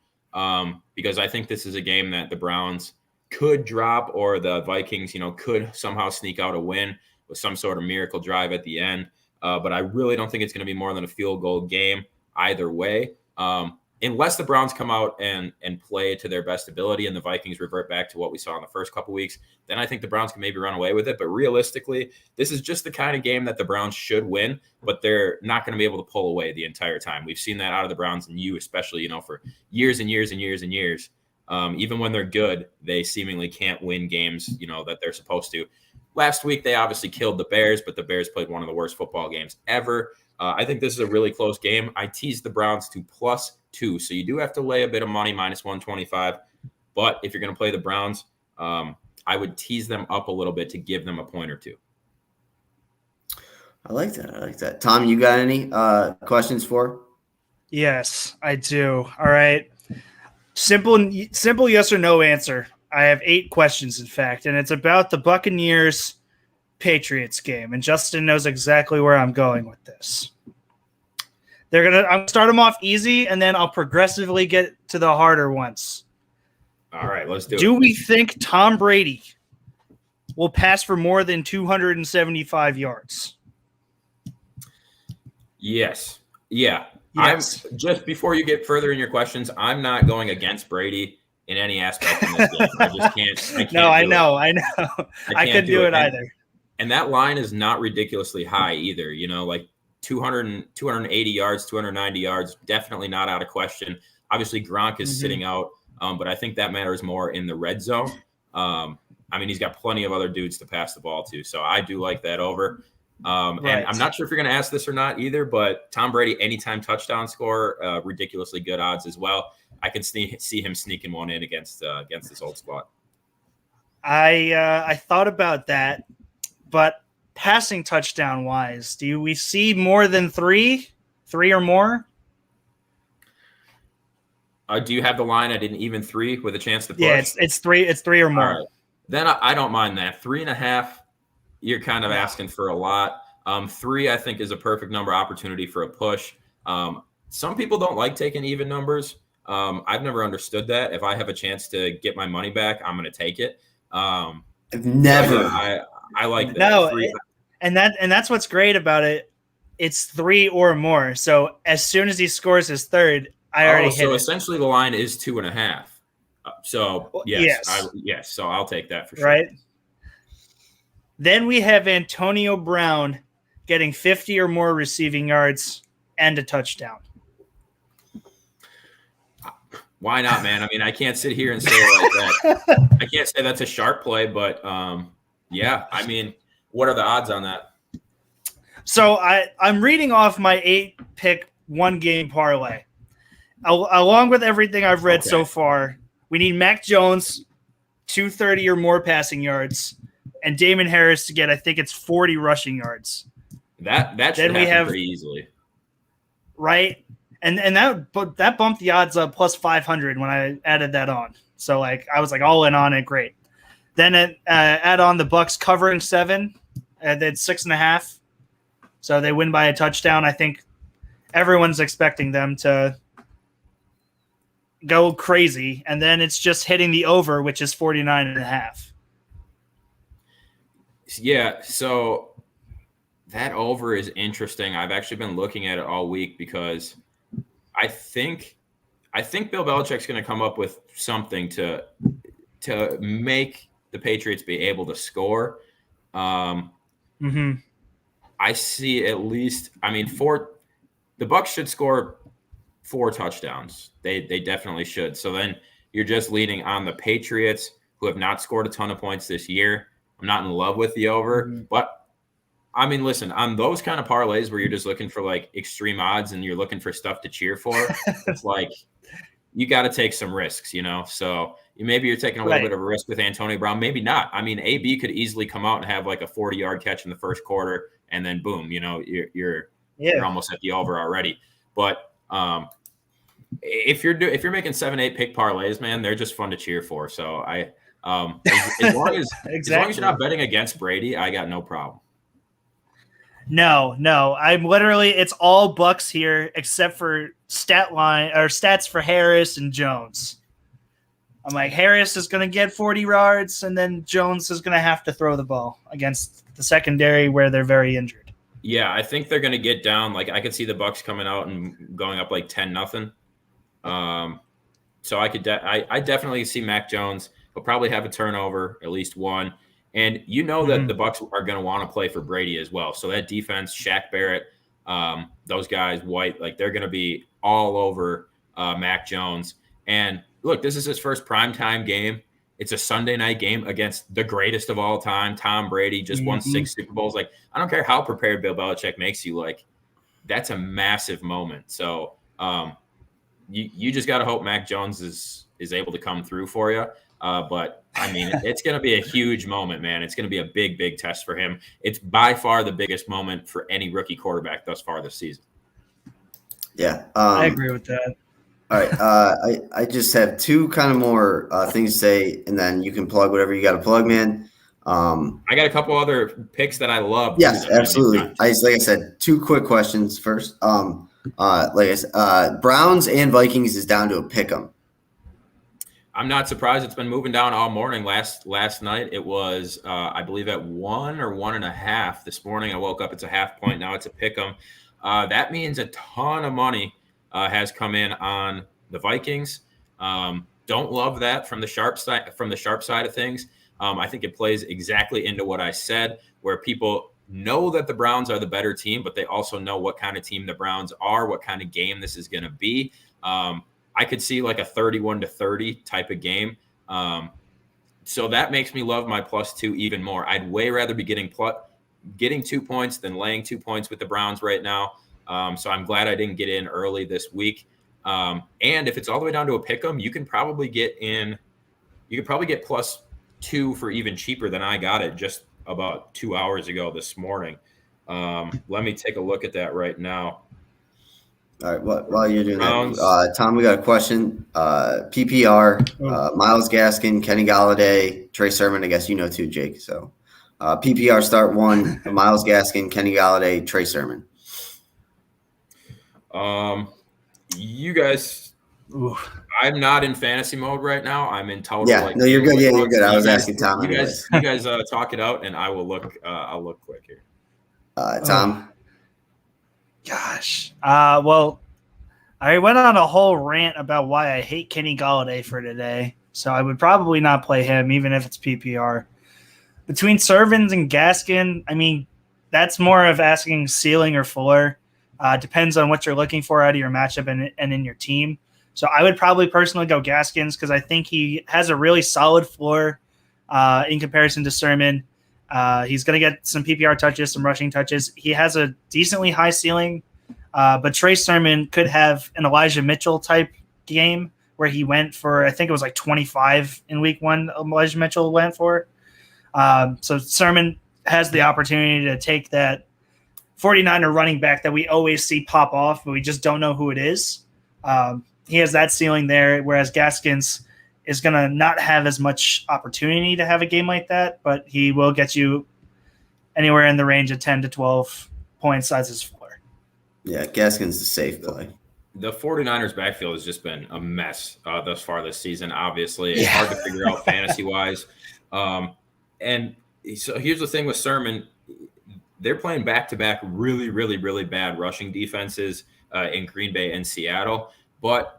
because I think this is a game that the Browns could drop, or the Vikings, could somehow sneak out a win with some sort of miracle drive at the end. But I really don't think it's going to be more than a field goal game either way. Unless the Browns come out and play to their best ability and the Vikings revert back to what we saw in the first couple weeks, then I think the Browns can maybe run away with it. But realistically, this is just the kind of game that the Browns should win, but they're not going to be able to pull away the entire time. We've seen that out of the Browns, and you especially, for years and years and years and years. Even when they're good, they seemingly can't win games, that they're supposed to. Last week, they obviously killed the Bears, but the Bears played one of the worst football games ever. I think this is a really close game. I teased the Browns to +2, so you do have to lay a bit of money, -125. But if you're going to play the Browns, I would tease them up a little bit to give them a point or two. I like that. Tom, you got any questions for? Yes, I do. All right. Simple yes or no answer. I have 8 questions, in fact, and it's about the Buccaneers-Patriots game, and Justin knows exactly where I'm going with this. I'm going to start them off easy, and then I'll progressively get to the harder ones. All right, let's do it. Do we think Tom Brady will pass for more than 275 yards? Yes. Yeah. Yes. Just before you get further in your questions, I'm not going against Brady in any aspect in this game. I just can't. I know. I couldn't do it either. And that line is not ridiculously high either. Like 280 yards, 290 yards, definitely not out of question. Obviously, Gronk is sitting out but I think that matters more in the red zone. I mean, he's got plenty of other dudes to pass the ball to, so I do like that over. And I'm not sure if you're going to ask this or not either, but Tom Brady, anytime touchdown score, ridiculously good odds as well. I can see him sneaking one in against this old squad. I thought about that, but passing touchdown wise, do we see more than three or more? Do you have the line at an even 3 with a chance to push? Yeah, it's 3. It's 3 or more. Right. Then I don't mind that. 3.5, you're kind of asking for a lot. 3, I think, is a perfect number opportunity for a push. Some people don't like taking even numbers. I've never understood that. If I have a chance to get my money back, I'm going to take it. I've never. I like that. No, and that's what's great about it. It's 3 or more. So as soon as he scores his third, I already hit so it. Essentially the line is 2.5. So yes. So I'll take that for sure. Right. Then we have Antonio Brown getting 50 or more receiving yards and a touchdown. Why not, man? I mean, I can't sit here and say it like that. I can't say that's a sharp play, but yeah. I mean, what are the odds on that? So I'm reading off my 8-pick 1-game parlay. Along with everything I've read so far, we need Mac Jones, 230 or more passing yards, and Damon Harris to get, I think it's 40 rushing yards. That should happen pretty easily. Right? And that bumped the odds up plus 500 when I added that on. So I was all in on it. Great. Then add on the Bucks covering 7 at 6.5. So they win by a touchdown. I think everyone's expecting them to go crazy. And then it's just hitting the over, which is 49.5. Yeah. So that over is interesting. I've actually been looking at it all week because I think Bill Belichick's going to come up with something to make the Patriots be able to score. I see at least, the Bucs should score 4 touchdowns. They definitely should. So then you're just leading on the Patriots, who have not scored a ton of points this year. I'm not in love with the over, but listen, on those kind of parlays where you're just looking for extreme odds and you're looking for stuff to cheer for, it's you got to take some risks, So maybe you're taking a little bit of a risk with Antonio Brown, maybe not. AB could easily come out and have a 40-yard catch in the first quarter, and then boom, you're almost at the over already. But if you're making 7-8 pick parlays, man, they're just fun to cheer for. So as long as you're not betting against Brady, I got no problem. No. I'm literally, it's all Bucks here except for stats for Harris and Jones. I'm Harris is going to get 40 yards, and then Jones is going to have to throw the ball against the secondary where they're very injured. Yeah, I think they're going to get down. I could see the Bucks coming out and going up 10-0. So I definitely see Mac Jones. He'll probably have a turnover, at least one. And that the Bucs are going to want to play for Brady as well. So that defense, Shaq Barrett, those guys, White, they're going to be all over Mac Jones. And look, this is his first primetime game. It's a Sunday night game against the greatest of all time, Tom Brady, just won 6 Super Bowls. I don't care how prepared Bill Belichick makes you. That's a massive moment. So you just got to hope Mac Jones is able to come through for you. But it's going to be a huge moment, man. It's going to be a big, big test for him. It's by far the biggest moment for any rookie quarterback thus far this season. Yeah. I agree with that. All right. I just have 2 kind of more things to say, and then you can plug whatever you got to plug, man. I got a couple other picks that I love. Yes, absolutely. Like I said, 2 quick questions first. Browns and Vikings is down to a pick 'em. I'm not surprised. It's been moving down all morning. Last night it was, I believe, at 1 or 1.5. This morning I woke up, it's a half point. Now it's a pick 'em. That means a ton of money has come in on the Vikings. Don't love that from the sharp side of things. I think it plays exactly into what I said, where people know that the Browns are the better team, but they also know what kind of team the Browns are, what kind of game this is going to be. I could see like a 31-30 type of game. So that makes me love my +2 even more. I'd way rather be getting 2 points than laying 2 points with the Browns right now. So I'm glad I didn't get in early this week. And if it's all the way down to a pick 'em, you can probably get in. You could probably get +2 for even cheaper than I got it just about 2 hours ago this morning. Let me take a look at that right now. All right, while you're doing that, Tom, we got a question. PPR, Myles Gaskin, Kenny Golladay, Trey Sermon. I guess you know too, Jake. So PPR start 1, Myles Gaskin, Kenny Golladay, Trey Sermon. You guys, I'm not in fantasy mode right now. I'm in total. Yeah, no, you're good. Yeah, you're good. I was asking Tom. You guys talk it out, and I will look. I'll look quick here. Tom. Gosh. Well, I went on a whole rant about why I hate Kenny Golladay for today, so I would probably not play him, even if it's PPR. Between Servins and Gaskin, I mean, that's more of asking ceiling or floor. Depends on what you're looking for out of your matchup and in your team. So I would probably personally go Gaskins because I think he has a really solid floor in comparison to Sermon. He's going to get some PPR touches, some rushing touches. He has a decently high ceiling, but Trey Sermon could have an Elijah Mitchell type game where he went for, I think it was like 25 in week 1. Elijah Mitchell went for. So Sermon has the opportunity to take that 49er running back that we always see pop off, but we just don't know who it is. He has that ceiling there, whereas Gaskins is going to not have as much opportunity to have a game like that, but he will get you anywhere in the range of 10 to 12 points as his floor. Yeah, Gaskins the safe play. The 49ers backfield has just been a mess thus far this season, obviously. It's hard to figure out fantasy-wise. And so here's the thing with Sermon. They're playing back-to-back really, really, really bad rushing defenses in Green Bay and Seattle. But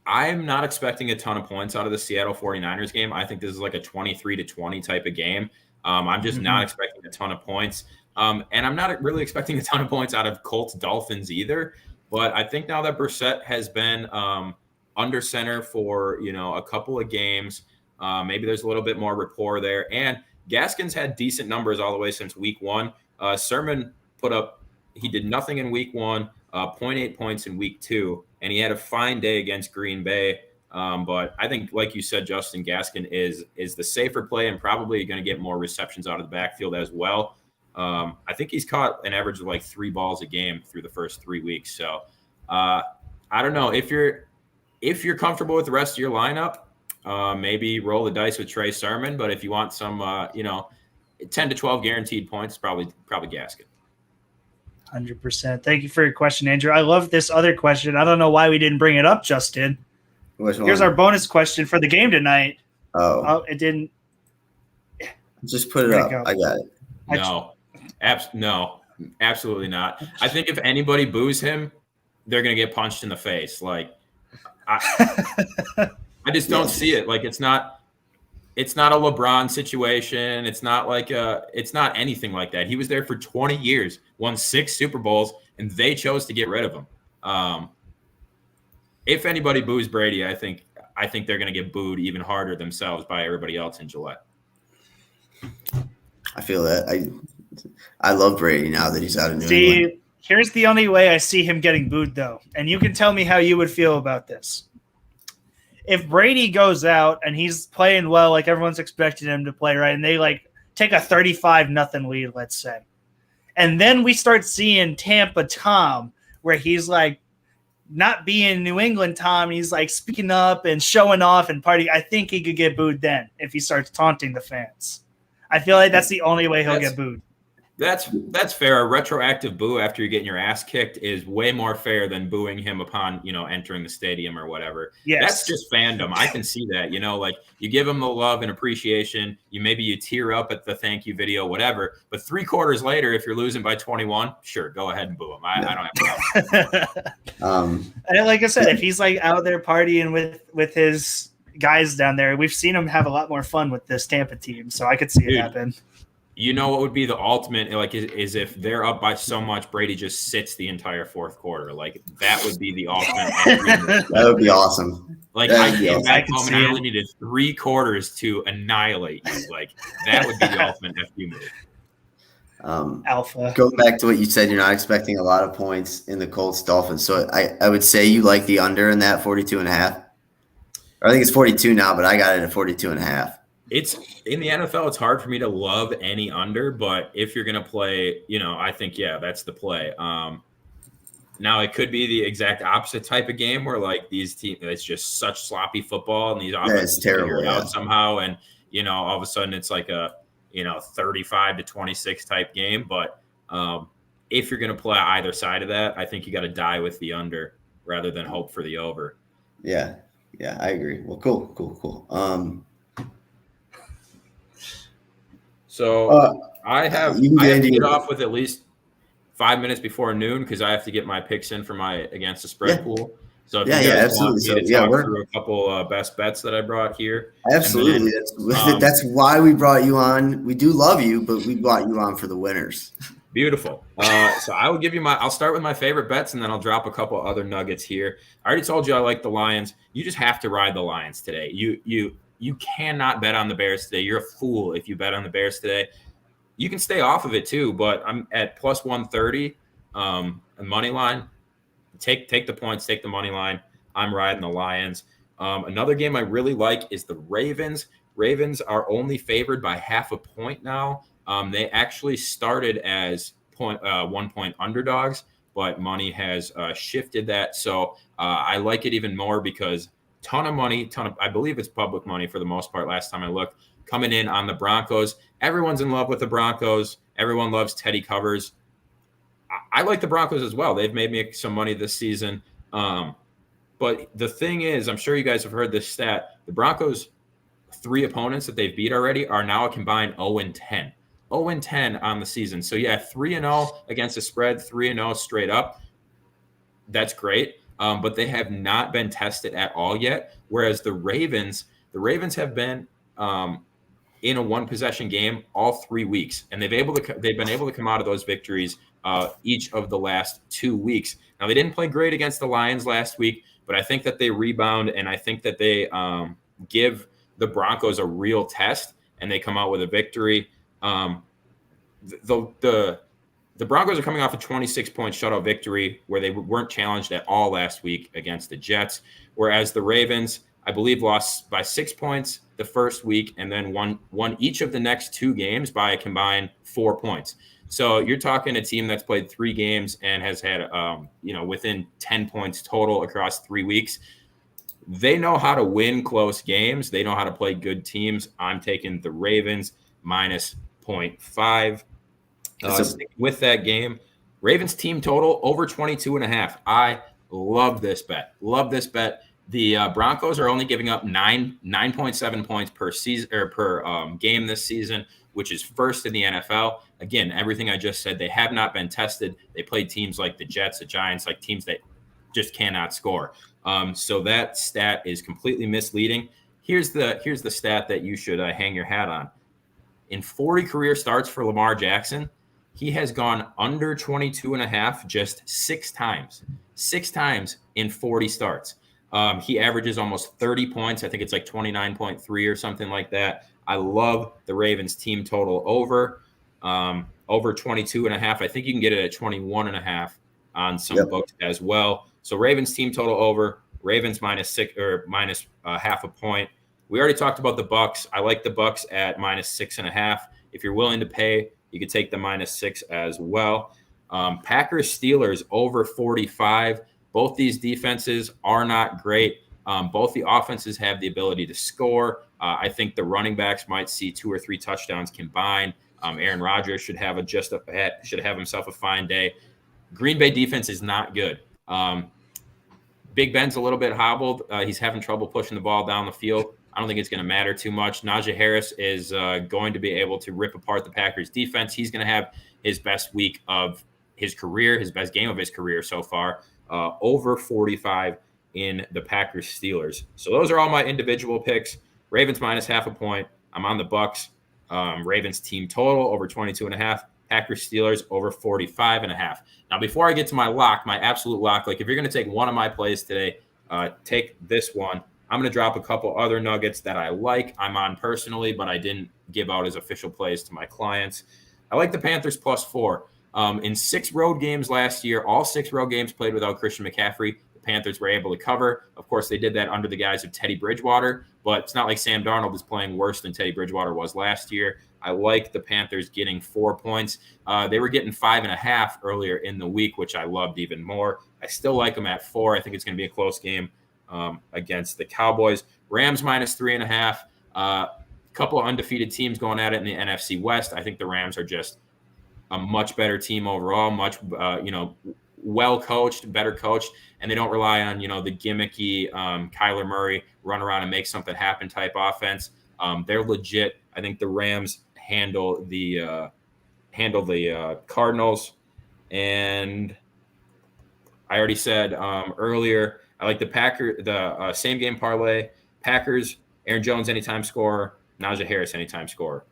I'm not expecting a ton of points out of the Seattle 49ers game. I think this is like a 23-20 type of game. I'm just not expecting a ton of points. And I'm not really expecting a ton of points out of Colts Dolphins either. But I think now that Brissett has been under center for, a couple of games, maybe there's a little bit more rapport there. And Gaskins had decent numbers all the way since week 1. Sermon he did nothing in week 1, 0.8 points in week 2, and he had a fine day against Green Bay. But I think, like you said, Justin, Gaskin is the safer play and probably going to get more receptions out of the backfield as well. I think he's caught an average of like 3 balls a game through the first 3 weeks. So I don't know if you're comfortable with the rest of your lineup. Maybe roll the dice with Trey Sermon, but if you want some, 10 to 12 guaranteed points, probably Gaskin. 100%. Thank you for your question, Andrew. I love this other question. I don't know why we didn't bring it up, Justin. Here's our bonus question for the game tonight. Oh, it didn't. Just put it up. I got it. No, absolutely not. I think if anybody boos him, they're going to get punched in the face. Like, I just don't see it. Like, it's not a LeBron situation. It's not anything like that. He was there for 20 years, won 6 Super Bowls, and they chose to get rid of him. If anybody boos Brady, I think they're going to get booed even harder themselves by everybody else in Gillette. I feel that. I love Brady now that he's out of New England. Here's the only way I see him getting booed, though, and you can tell me how you would feel about this. If Brady goes out and he's playing well, like everyone's expecting him to play, right, and they take a 35-0 lead, let's say, and then we start seeing Tampa Tom, where he's not being New England Tom, he's speaking up and showing off and partying. I think he could get booed then if he starts taunting the fans. I feel like that's the only way he'll get booed. That's fair. A retroactive boo after you're getting your ass kicked is way more fair than booing him upon, entering the stadium or whatever. Yes. That's just fandom. I can see that, you give him the love and appreciation. You tear up at the thank you video, whatever. But 3 quarters later, if you're losing by 21, sure, go ahead and boo him. I don't have a problem. And like I said, if he's out there partying with his guys down there, we've seen him have a lot more fun with this Tampa team. So I could see it happen. You know what would be the ultimate, like, is if they're up by so much, Brady just sits the entire fourth quarter. Like, that would be the ultimate. That would be awesome. Like, That I would be came awesome. back home and I only needed 3 quarters to annihilate you. Like, that would be the ultimate FU move. Alpha. Going back to what you said, you're not expecting a lot of points in the Colts Dolphins. So I would say you like the under in that 42.5. I think it's 42 now, but I got it at 42.5. It's in the NFL. It's hard for me to love any under, but if you're going to play, I think, that's the play. Now it could be the exact opposite type of game where like these teams, it's just such sloppy football and these offenses figure it out somehow. And, all of a sudden it's like a, 35-26 type game. But if you're going to play either side of that, I think you got to die with the under rather than hope for the over. Yeah. Yeah, I agree. Well, cool. So I have to get off with at least 5 minutes before noon because I have to get my picks in for my against the spread pool. So if you guys want me to talk through a couple best bets that I brought here. Absolutely. That's why we brought you on. We do love you, but we brought you on for the winners. Beautiful. So I will give you I'll start with my favorite bets and then I'll drop a couple other nuggets here. I already told you I like the Lions. You just have to ride the Lions today. You cannot bet on the Bears today. You're a fool if you bet on the Bears today. You can stay off of it too, but I'm at plus 130 money line. Take the points, take the money line. I'm riding the Lions. Another game I really like is the Ravens. Ravens are only favored by half a point now. They actually started as 1 point underdogs, but money has shifted that. So I like it even more because ton of money, I believe it's public money for the most part. Last time I looked, coming in on the Broncos. Everyone's in love with the Broncos. Everyone loves Teddy Covers. I like the Broncos as well. They've made me some money this season. But the thing is, I'm sure you guys have heard this stat. The Broncos' 3 opponents that they've beat already are now a combined 0-10. 0-10 on the season. So, 3-0 against the spread, 3-0 straight up. That's great. But they have not been tested at all yet. Whereas the Ravens have been in a one-possession game all 3 weeks. And they've been able to come out of those victories each of the last 2 weeks. Now, they didn't play great against the Lions last week, but I think that they rebound, and I think that they give the Broncos a real test, and they come out with a victory. The Broncos are coming off a 26-point shutout victory where they weren't challenged at all last week against the Jets, whereas the Ravens, I believe, lost by 6 points the first week and then won each of the next 2 games by a combined 4 points. So you're talking a team that's played 3 games and has had, within 10 points total across 3 weeks. They know how to win close games. They know how to play good teams. I'm taking the Ravens minus 0.5. With that game, Ravens team total over 22.5. I love this bet. The Broncos are only giving up 9.7 points per season or per game this season, which is first in the NFL. Again, everything I just said, they have not been tested. They played teams like the Jets, the Giants, like teams that just cannot score. So that stat is completely misleading. Here's the stat that you should hang your hat on. In 40 career starts for Lamar Jackson, he has gone under 22.5 just 6 times. 6 times in 40 starts. He averages almost 30 points. I think it's like 29.3 or something like that. I love the Ravens team total over 22.5. I think you can get it at 21.5 on some books as well. So Ravens team total over, Ravens minus 6 or minus half a point. We already talked about the Bucks. I like the Bucks at minus 6.5. If you're willing to pay, you could take the minus 6 as well. Packers Steelers over 45. Both these defenses are not great. Both the offenses have the ability to score. I think the running backs might see 2 or 3 touchdowns combined. Aaron Rodgers should have himself a fine day. Green Bay defense is not good. Big Ben's a little bit hobbled. He's having trouble pushing the ball down the field. I don't think it's going to matter too much. Najee Harris is going to be able to rip apart the Packers defense. He's going to have his best week of his career, his best game of his career so far. Over 45 in the Packers Steelers. So those are all my individual picks. Ravens minus half a point. I'm on the Bucks. Ravens team total over 22.5. Packers Steelers over 45.5. Now, before I get to my lock, my absolute lock, like if you're going to take one of my plays today, take this one. I'm going to drop a couple other nuggets that I like. I'm on personally, but I didn't give out as official plays to my clients. I like the Panthers +4. In 6 road games last year, all 6 road games played without Christian McCaffrey, the Panthers were able to cover. Of course, they did that under the guise of Teddy Bridgewater, but it's not like Sam Darnold is playing worse than Teddy Bridgewater was last year. I like the Panthers getting 4 points. They were getting 5.5 earlier in the week, which I loved even more. I still like them at 4. I think it's going to be a close game against the Cowboys. Rams -3.5. Couple of undefeated teams going at it in the NFC West. I think the Rams are just a much better team overall, much well coached, better coached, and they don't rely on the gimmicky Kyler Murray run around and make something happen type offense. They're legit. I think the Rams handle the Cardinals, and I already said earlier I like the same game parlay. Packers, Aaron Jones anytime scorer, Najee Harris anytime scorer.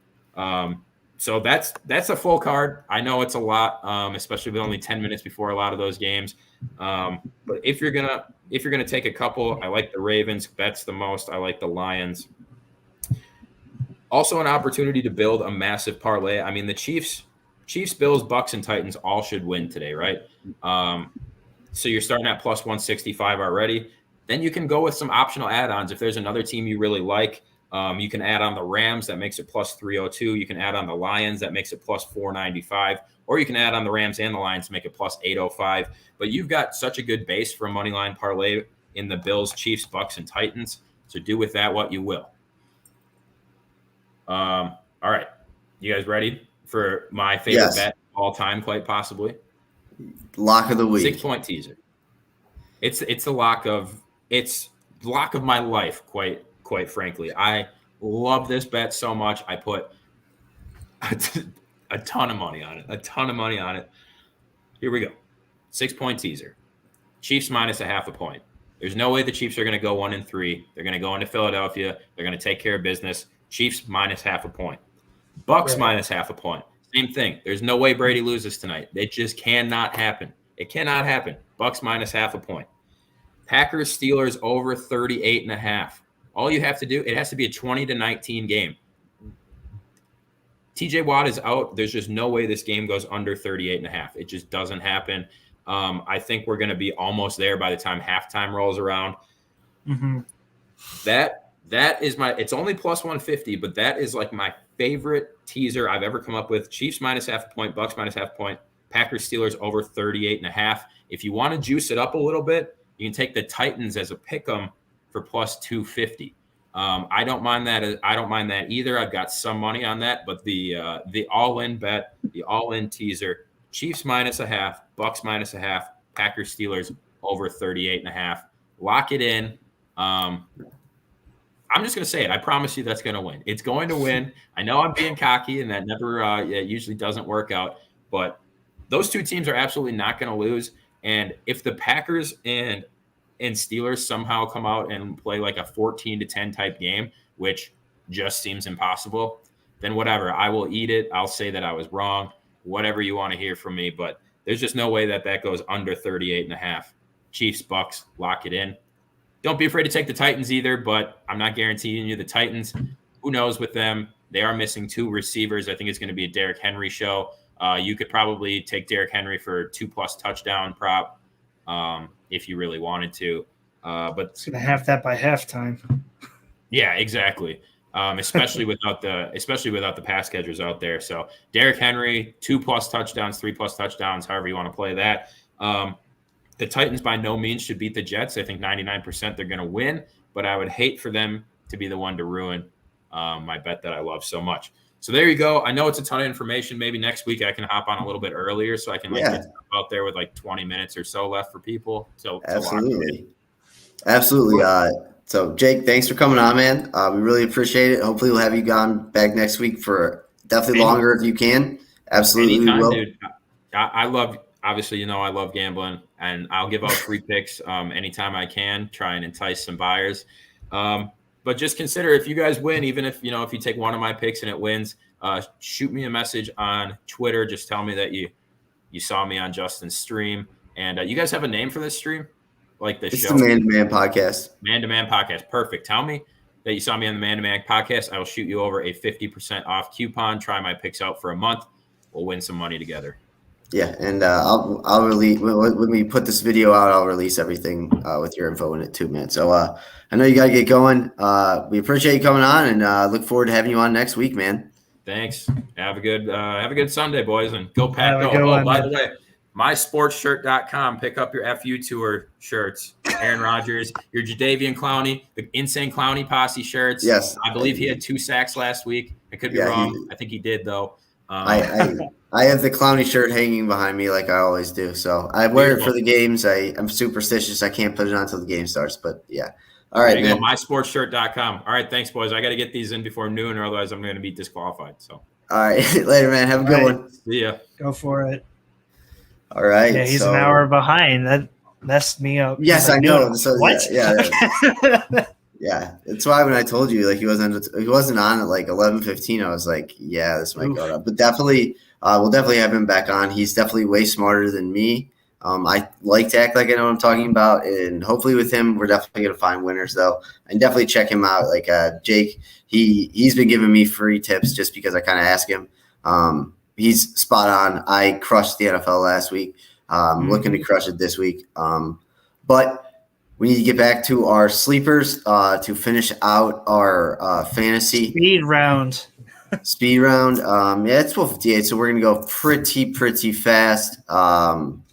So that's a full card. I know it's a lot, especially with only 10 minutes before a lot of those games. But if you're gonna take a couple, I like the Ravens bets the most. I like the Lions. Also, an opportunity to build a massive parlay. I mean, the Chiefs, Bills, Bucks, and Titans all should win today, right? So you're starting at +165 already. Then you can go with some optional add-ons. If there's another team you really like, you can add on the Rams. That makes it +302. You can add on the Lions. That makes it +495. Or you can add on the Rams and the Lions to make it +805. But you've got such a good base for a money line parlay in the Bills, Chiefs, Bucks, and Titans. So do with that what you will. All right. You guys ready for my favorite bet of all time, quite possibly? Lock of the week. 6-point teaser. It's the lock of my life, quite frankly. I love this bet so much. I put a ton of money on it. Here we go. 6-point teaser. Chiefs -0.5 point. There's no way the Chiefs are going to go 1-3. They're going to go into Philadelphia. They're going to take care of business. Chiefs -0.5 point. Bucks -0.5 point. Same thing. There's no way Brady loses tonight. It just cannot happen. It cannot happen. Bucks -0.5 point. Packers Steelers over 38.5. All you have to do, it has to be a 20-19 game. TJ Watt is out. There's just no way this game goes under 38.5. It just doesn't happen. I think we're going to be almost there by the time halftime rolls around. Mm-hmm. That is it's only +150, but that is like my favorite teaser I've ever come up with. Chiefs -0.5 point, Bucks -0.5 point, Packers Steelers over 38.5. If you want to juice it up a little bit, you can take the Titans as a pick'em for +250. I don't mind that. I don't mind that either. I've got some money on that, but the all-in bet, the all-in teaser, Chiefs -0.5, Bucks -0.5, Packers Steelers over 38.5. Lock it in. I'm just going to say it. I promise you that's going to win. It's going to win. I know I'm being cocky, and that never it usually doesn't work out. But those two teams are absolutely not going to lose. And if the Packers and Steelers somehow come out and play like a 14-10 type game, which just seems impossible, then whatever. I will eat it. I'll say that I was wrong. Whatever you want to hear from me. But there's just no way that goes under 38.5. Chiefs, Bucks, lock it in. Don't be afraid to take the Titans either, but I'm not guaranteeing you the Titans. Who knows with them? They are missing 2 receivers. I think it's going to be a Derrick Henry show. You could probably take Derrick Henry for 2+ touchdown prop if you really wanted to. But it's going to have that by halftime. Yeah, exactly. Especially without the pass catchers out there. So Derrick Henry, 2+ touchdowns, 3+ touchdowns, however you want to play that. The Titans by no means should beat the Jets. I think 99% they're going to win, but I would hate for them to be the one to ruin my bet that I love so much. So there you go. I know it's a ton of information. Maybe next week I can hop on a little bit earlier so I can get stuff out there with like 20 minutes or so left for people. So absolutely. So Jake, thanks for coming on, man. We really appreciate it. Hopefully we'll have you on back next week for definitely longer if you can. Absolutely. Anytime, we will. Dude. I love. Obviously, I love gambling, and I'll give out free picks anytime I can, try and entice some buyers. But just consider if you guys win, even if, if you take one of my picks and it wins, shoot me a message on Twitter. Just tell me that you saw me on Justin's stream. And you guys have a name for this stream? Like this show? It's the Man to Man podcast. Man to Man podcast. Perfect. Tell me that you saw me on the Man to Man podcast. I will shoot you over a 50% off coupon. Try my picks out for a month. We'll win some money together. Yeah, and I'll release when we put this video out. I'll release everything with your info in it too, man. So I know you got to get going. We appreciate you coming on, and look forward to having you on next week, man. Thanks. Have a good Sunday, boys, and go Pack. By the way, mysportshirt.com. Pick up your FU Tour shirts. Aaron Rodgers, your Jadeveon Clowney, the Insane Clowney Posse shirts. Yes. I believe he had 2 sacks last week. I could be wrong. I think he did, though. I have the Clowney shirt hanging behind me like I always do. So I wear it for the games. I'm superstitious. I can't put it on until the game starts. But, yeah. All right, man. Mysportshirt.com. All right, thanks, boys. I got to get these in before noon, or otherwise I'm going to be disqualified. So. All right. Later, man. Have a good one. See ya. Go for it. All right. Yeah, he's an hour behind. That messed me up. Yes, I know. So, what? Yeah. Yeah. That's why when I told you like he wasn't on at like 11:15, I was like, yeah, this might go up. But definitely, we'll definitely have him back on. He's definitely way smarter than me. I like to act like I know what I'm talking about, and hopefully with him, we're definitely going to find winners, though. And definitely check him out. Like Jake, he's been giving me free tips just because I kind of ask him. He's spot on. I crushed the NFL last week. Looking to crush it this week. But we need to get back to our sleepers to finish out our fantasy speed round. Yeah, it's 12:58, so we're going to go pretty fast. I'm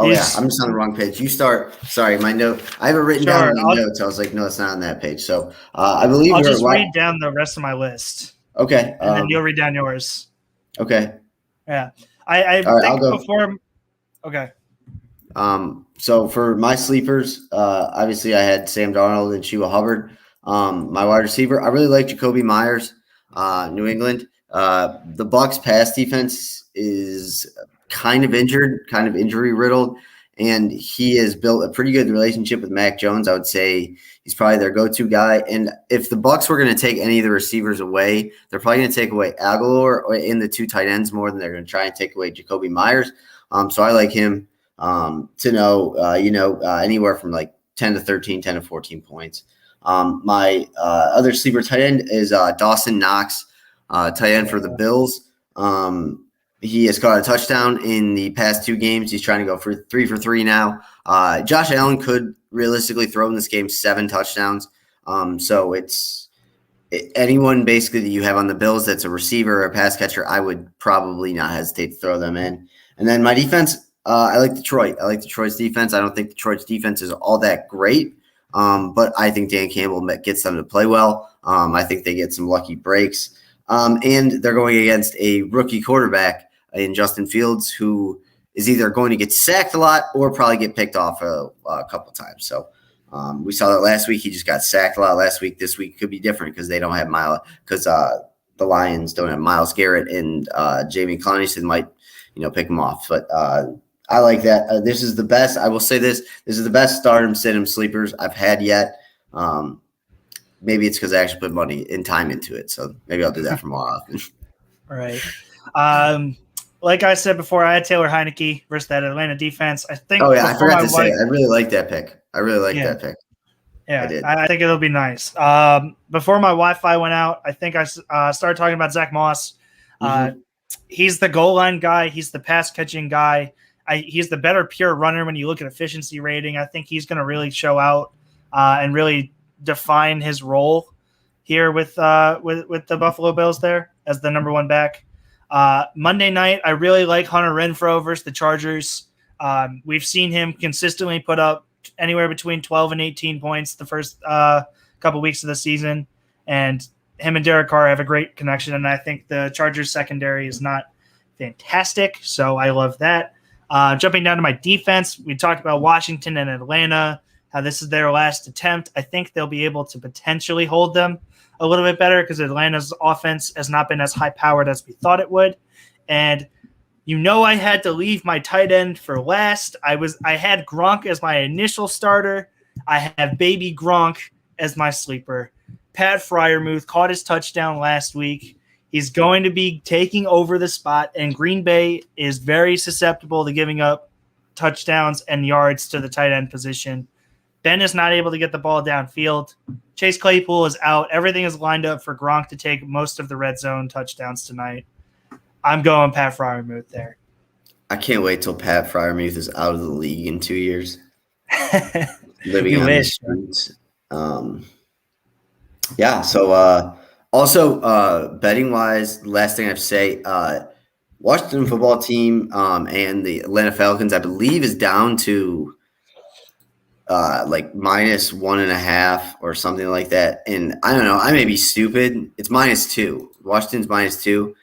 just on the wrong page. You start. Sorry, my note. I have it written down in the notes. I was like, no, it's not on that page. So I believe I'll just read down the rest of my list. Okay. And then you'll read down yours. Okay. Yeah. I right, think before. Okay. So for my sleepers, obviously I had Sam Darnold and Shua Hubbard. My wide receiver, I really like Jacoby Myers, New England. The Bucs pass defense is kind of injured, kind of injury riddled, and he has built a pretty good relationship with Mac Jones. I would say he's probably their go-to guy. And if the Bucs were going to take any of the receivers away, they're probably going to take away Aguilar in the 2 tight ends more than they're going to try and take away Jacoby Myers. So I like him to know, anywhere from like 10 to 13, 10 to 14 points. My other sleeper tight end is Dawson Knox, tight end for the Bills. He has caught a touchdown in the past 2 games. He's trying to go for 3 for 3 now. Josh Allen could realistically throw in this game 7 touchdowns. So it's anyone basically that you have on the Bills that's a receiver or a pass catcher, I would probably not hesitate to throw them in. And then my defense, I like Detroit. I like Detroit's defense. I don't think Detroit's defense is all that great, but I think Dan Campbell gets them to play well. I think they get some lucky breaks. And they're going against a rookie quarterback in Justin Fields, who is either going to get sacked a lot or probably get picked off a couple times. So we saw that last week. He just got sacked a lot last week. This week could be different because they don't have the Lions don't have Myles Garrett, and Jamie Clowney might pick him off. But I like that. This is the best. I will say this is the best start-em, sit-em sleepers I've had yet. Maybe it's because I actually put money and time into it. So maybe I'll do that for more often. All right. Like I said before, I had Taylor Heineke versus that Atlanta defense. I think. Oh yeah, I forgot to say. I really like that pick. That pick. Yeah, I think it'll be nice. Before my Wi-Fi went out, I think I started talking about Zach Moss. He's the goal line guy. He's the pass catching guy. He's the better pure runner when you look at efficiency rating. I think he's going to really show out and really define his role here with the Buffalo Bills there as the number 1 back. Monday night, I really like Hunter Renfrow versus the Chargers. We've seen him consistently put up anywhere between 12 and 18 points the first couple weeks of the season, and him and Derek Carr have a great connection, and I think the Chargers secondary is not fantastic, so I love that. Jumping down to my defense, we talked about Washington and Atlanta, how this is their last attempt. I think they'll be able to potentially hold them a little bit better because Atlanta's offense has not been as high-powered as we thought it would. And I had to leave my tight end for last. I had Gronk as my initial starter. I have baby Gronk as my sleeper. Pat Freiermuth caught his touchdown last week. He's going to be taking over the spot, and Green Bay is very susceptible to giving up touchdowns and yards to the tight end position. Ben is not able to get the ball downfield. Chase Claypool is out. Everything is lined up for Gronk to take most of the red zone touchdowns tonight. I'm going Pat Freiermuth there. I can't wait till Pat Freiermuth is out of the league in 2 years. Living You on the wish. streets. Yeah. So also betting wise, last thing I have to say, Washington football team and the Atlanta Falcons, I believe, is down to like -1.5 or something like that. And I don't know. I may be stupid. It's -2. Washington's -2.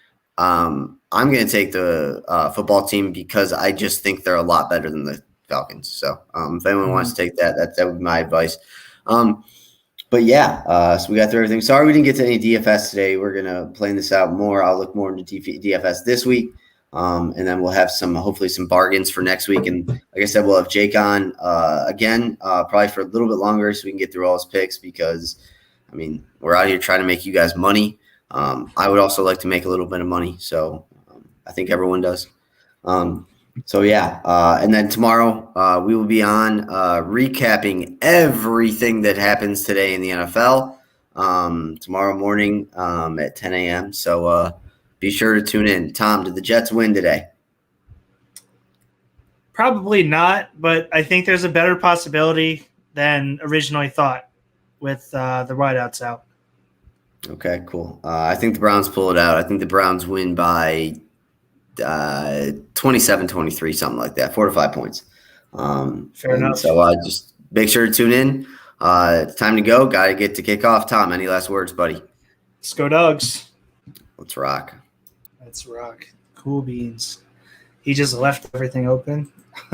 I'm going to take the football team because I just think they're a lot better than the Falcons. So if anyone wants to take that would be my advice. But yeah, so we got through everything. Sorry we didn't get to any DFS today. We're going to plan this out more. I'll look more into DFS this week. And then we'll have hopefully some bargains for next week. And like I said, we'll have Jake on again, probably for a little bit longer so we can get through all his picks because, I mean, we're out here trying to make you guys money. I would also like to make a little bit of money. So I think everyone does. So yeah. And then tomorrow we will be on recapping everything that happens today in the NFL tomorrow morning at 10 a.m. So be sure to tune in. Tom, did the Jets win today? Probably not, but I think there's a better possibility than originally thought with the wideouts out. Okay, cool. I think the Browns pull it out. I think the Browns win by 27-23, something like that, 4 to 5 points. Fair enough. So just make sure to tune in. It's time to go. Got to get to kick off. Tom, any last words, buddy? Let's go Dogs. Let's rock. Let's rock. Cool beans. He just left everything open.